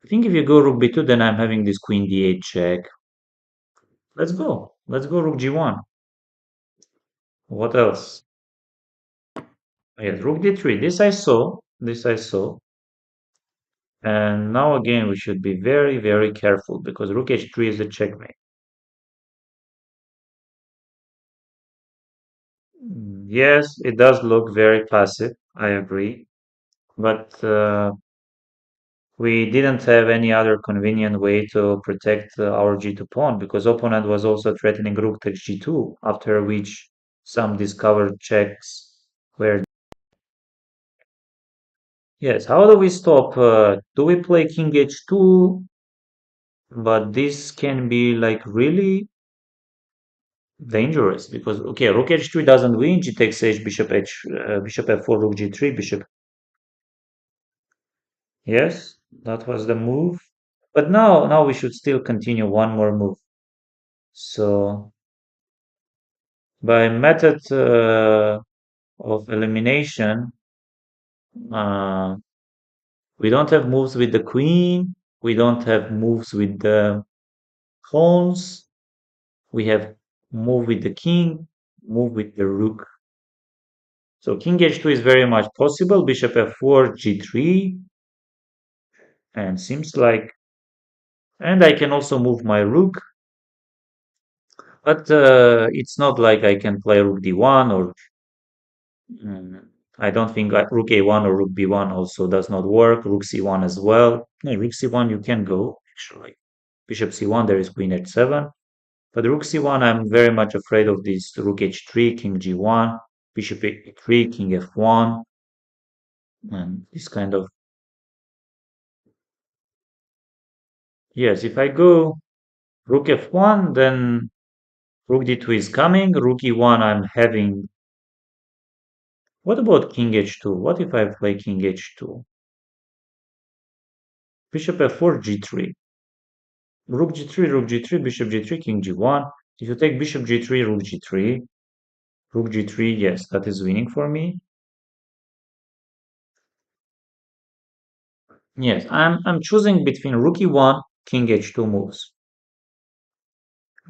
I think if you go rook b2, then I'm having this queen d8 check. Let's go. Let's go rook g1. What else? Yes, rook d3. This I saw. This I saw. And now again, we should be very, very careful because rook h3 is a checkmate. Yes, it does look very passive. I agree. But we didn't have any other convenient way to protect our g2 pawn because opponent was also threatening rook takes g2, after which some discovered checks were. Yes, how do we stop? Do we play king h2? But this can be like really dangerous because okay, rook h3 doesn't win. G takes h, bishop f4, rook g3, bishop. Yes, that was the move. But now we should still continue one more move. So by method of elimination, uh, we don't have moves with the queen. We don't have moves with the pawns. We have move with the king, move with the rook. So king h2 is very much possible. Bishop f4, g3, and seems like, and I can also move my rook, but it's not like I can play rook d1 or mm, I don't think rook a1 or rook b1 also does not work. Rook c1 as well. No, rook c1 you can go, actually. Bishop c1, there is queen h7. But rook c1, I'm very much afraid of this rook h3, king g1, bishop e3, king f1, and this kind of. Yes, if I go rook f1, then rook d2 is coming. Rook e1, I'm having. What about king h2? What if I play king h2? Bishop f4, g3. Rook g3, rook g3, bishop g3, king g1. If you take bishop g3, rook g3, rook g3, yes, that is winning for me. Yes, I'm choosing between rook e1, king h2 moves.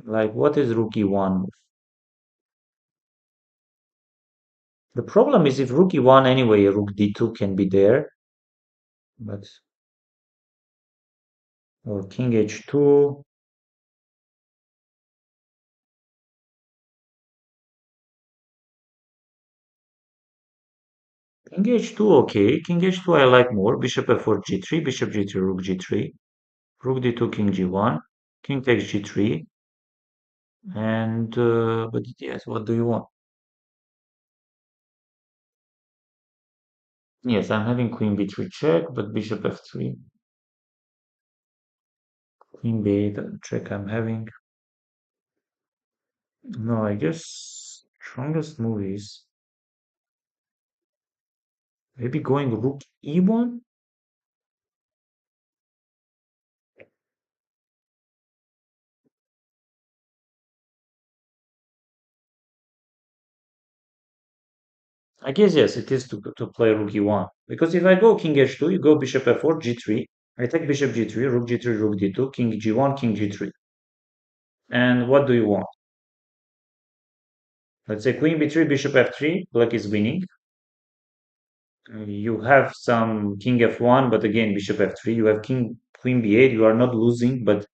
Like, what is rook e1 move? The problem is if rook e1 anyway, rook d2 can be there, but or king h2. King h2, okay. King h2 I like more. Bishop f4, g3, bishop g3, rook g3, rook d2, king g1, king takes g3, and but yes, what do you want? Yes, I'm having queen b3 check, but bishop f3, queen b8 check I'm having. No, I guess strongest move is maybe going rook e1. I guess yes, it is to play rook e1. Because if I go king h2, you go bishop f4, g3. I take bishop g3, rook g3, rook d2, king g1, king g3. And what do you want? Let's say queen b3, bishop f3, black is winning. You have some king f1, but again, bishop f3. You have king queen b8. You are not losing, but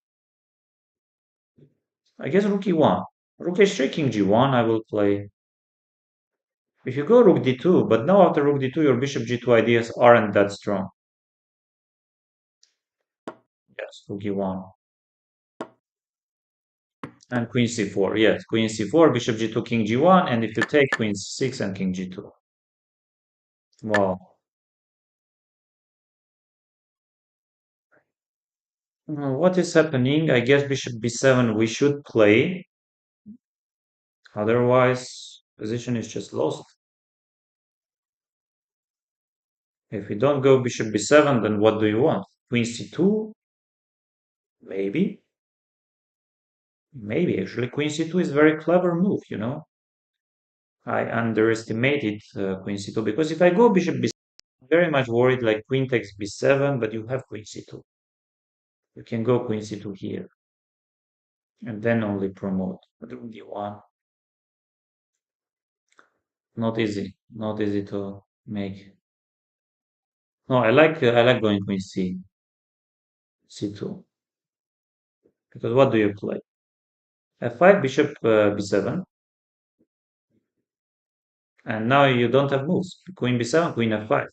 I guess rook e1. Rook h3, king g1, I will play. If you go rook d2, but now after rook d2, your bishop g2 ideas aren't that strong. Yes, rook e1. And queen c4. Yes, queen c4, bishop g2, king g1, and if you take queen c6 and king g2. Wow. What is happening? I guess bishop b7 we should play. Otherwise, position is just lost. If we don't go bishop b7, then what do you want? Queen c2? Maybe. Maybe. Actually, queen c2 is a very clever move, you know? I underestimated queen c2 because if I go bishop b7, I'm very much worried like queen takes b7, but you have queen c2. You can go queen c2 here and then only promote. But rook d1, not easy. Not easy to make. No, I like going queen c2 because what do you play? f5, bishop b7, and now you don't have moves. Queen b7, queen f5.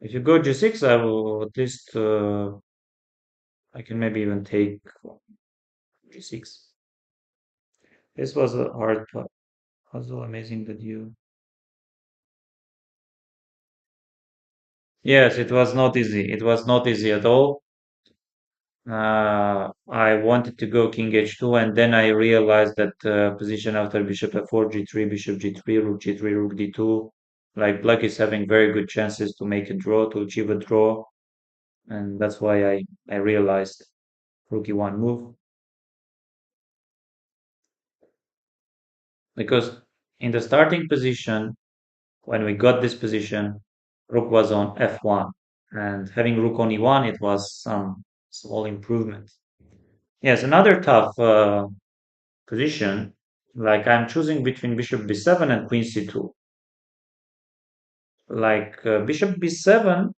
If you go g6, I will at least I can maybe even take g6. This was a hard puzzle. Amazing that you. Yes, it was not easy. It was not easy at all. I wanted to go king h2, and then I realized that position after bishop f4, g3, bishop g3, rook g3, rook d2. Like black is having very good chances to make a draw, to achieve a draw, and that's why I realized rook e1 move because in the starting position when we got this position, rook was on f1, and having rook on e1, it was some small improvement. Yes, another tough position. Like I'm choosing between bishop b7 and queen c2. Like bishop b7,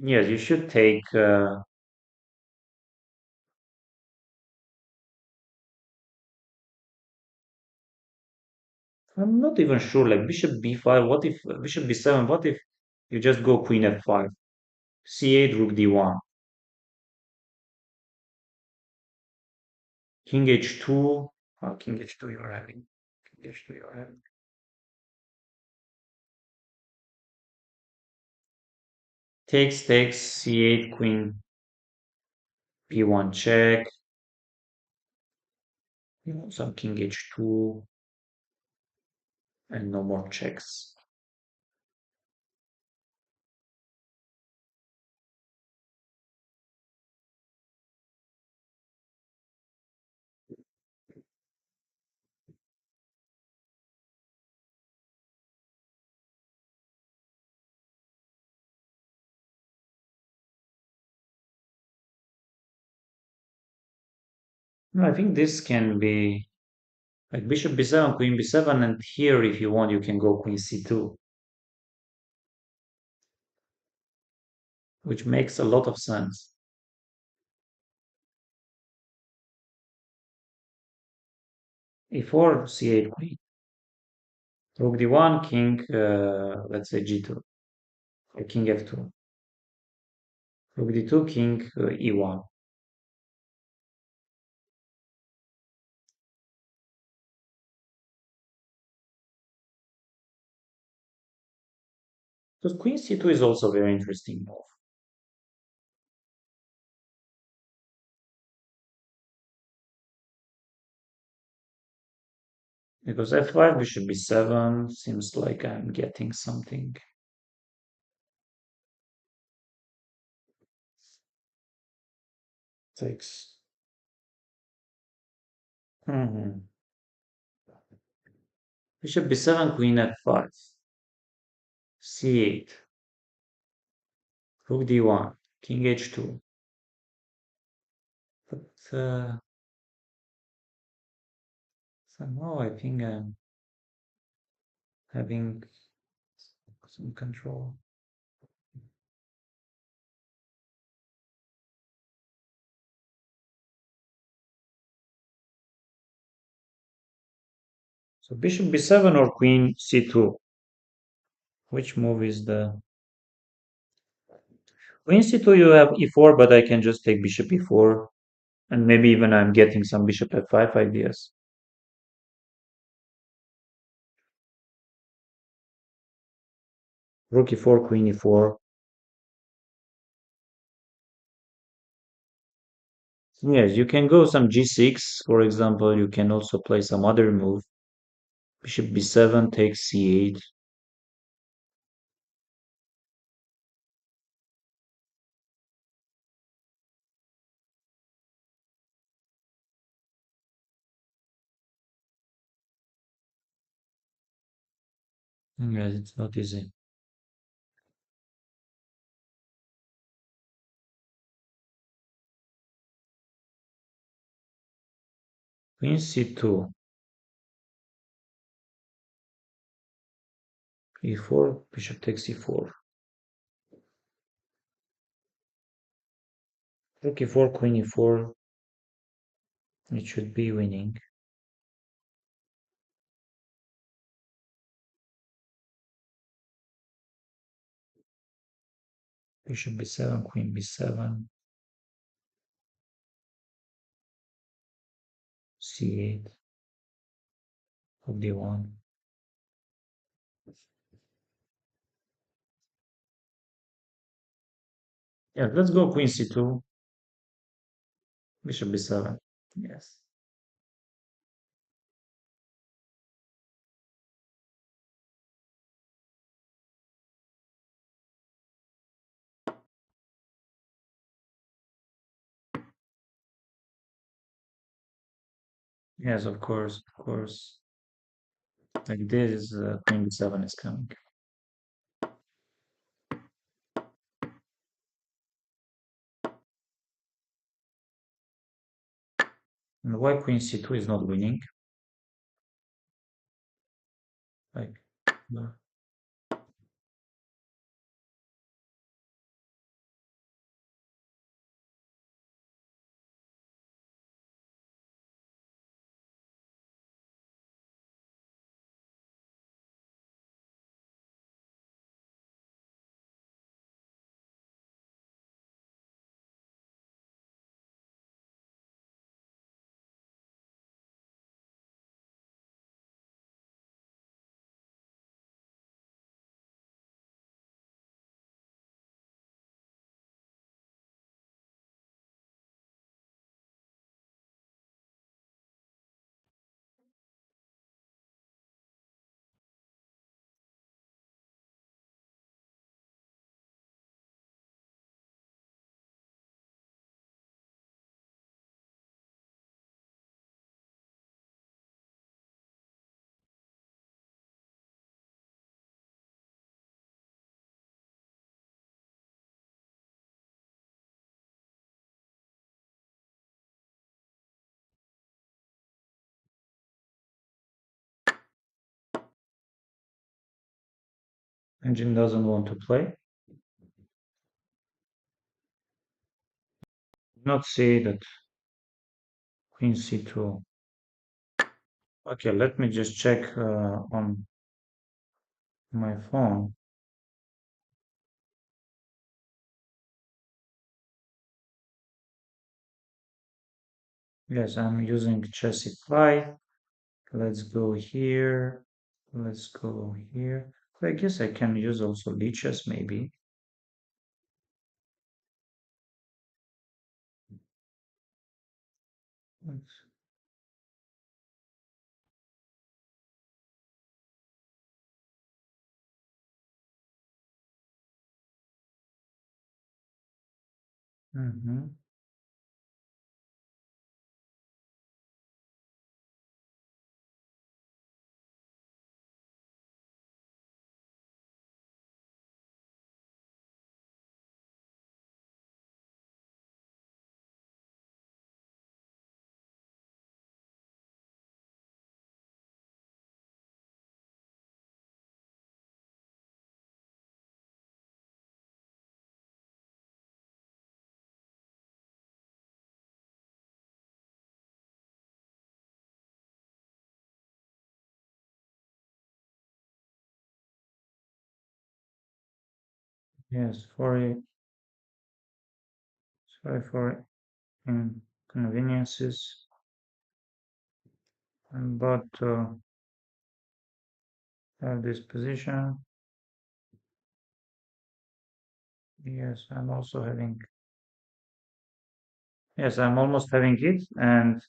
yes, you should take. I'm not even sure. Like bishop b5. What if bishop b7? What if you just go queen f5? c8, rook d1, king h2. King h2 you're having. King h2 you're having. Takes c8, queen b1 check. Some king h2 and no more checks. No, I think this can be like bishop b7, queen b7, and here if you want you can go queen c2, which makes a lot of sense. e4, c8, queen. Rook d1, king, let's say g2, or king f2. Rook d2, king e1. Because queen c2 is also a very interesting move. Because f5, bishop b7, seems like I'm getting something. Takes. Mhm. Bishop b7, queen f5, c8, rook d1, king h2. But somehow I think I'm having some control. So bishop b7 or queen c2? Which move is the queen c2? You have e4, but I can just take bishop e4, and maybe even I'm getting some bishop f5 ideas. Rook e4, queen e4. Yes, you can go some g6, for example. You can also play some other move. Bishop b7 takes c8. Yes, it's not easy. Queen c2, e4, bishop takes e4. Rook e4, queen e4. It should be winning. Bishop b7, queen b7, c8, rook d1. Yeah, let's go queen c2, bishop b7. Yes. Yes, of course, of course. Like this, queen b7 is coming. And why queen c2 is not winning? Like, no. Engine doesn't want to play. Not see that queen c2. Okay, let me just check on my phone. Yes, I'm using Chessify. Let's go here. Let's go here. I guess I can use also leeches maybe. Let's, mhm. Yes, sorry for inconveniences. I'm about to have this position. Yes, I'm also having. Yes, I'm almost having it, and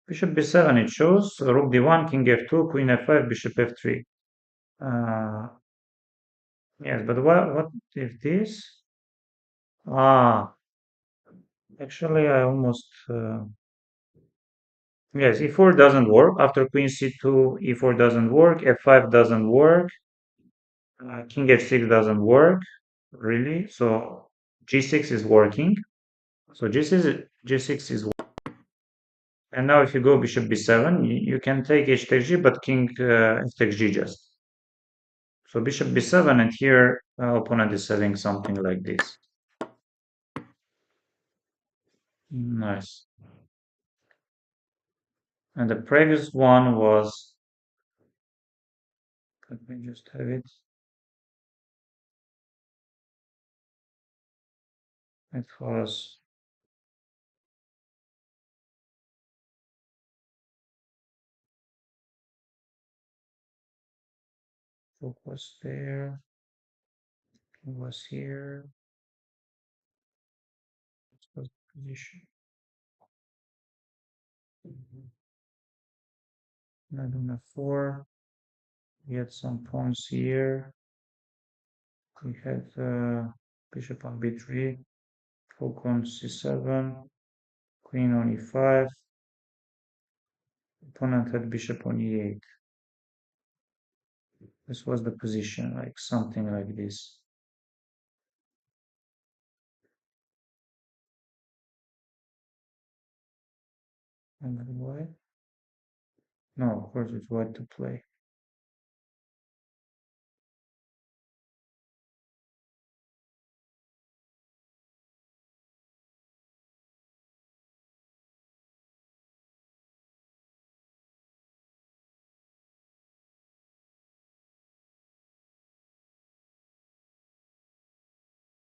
bishop b7 it shows. Rook d1, king f2, queen f5, bishop f3. Uh, yes, but what if this? Ah, actually, I almost. Yes, e4 doesn't work. After queen c2, e4 doesn't work. f5 doesn't work. King h6 doesn't work, really. So g6 is working. So g6 is. And now if you go bishop b7, you can take h takes g, but king f takes g just. So bishop b7, and here opponent is having something like this. Nice. And the previous one was, let me just have it. It was, rook was there, king was here, this was the position. Knight on f4, we had some pawns here. We had bishop on b3, rook on c7, queen on e5. Opponent had bishop on e8. This was the position, like something like this. And then white? No, of course it's white to play.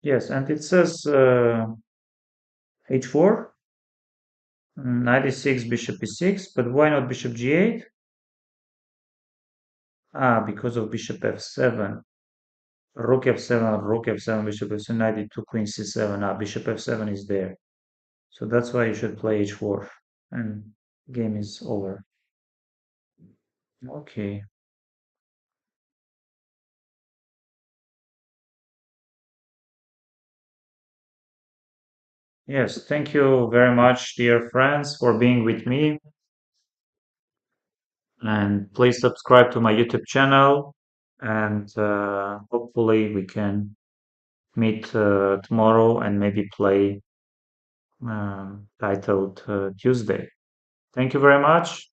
Yes, and it says h4, knight e6, bishop e6, but why not bishop g8? Ah, because of bishop f7. Rook f7, rook f7, bishop f7, knight e2, queen c7. Ah, bishop f7 is there. So that's why you should play h4. And game is over. Okay. Yes, thank you very much, dear friends, for being with me. And please subscribe to my YouTube channel. And hopefully we can meet tomorrow and maybe play titled Tuesday. Thank you very much.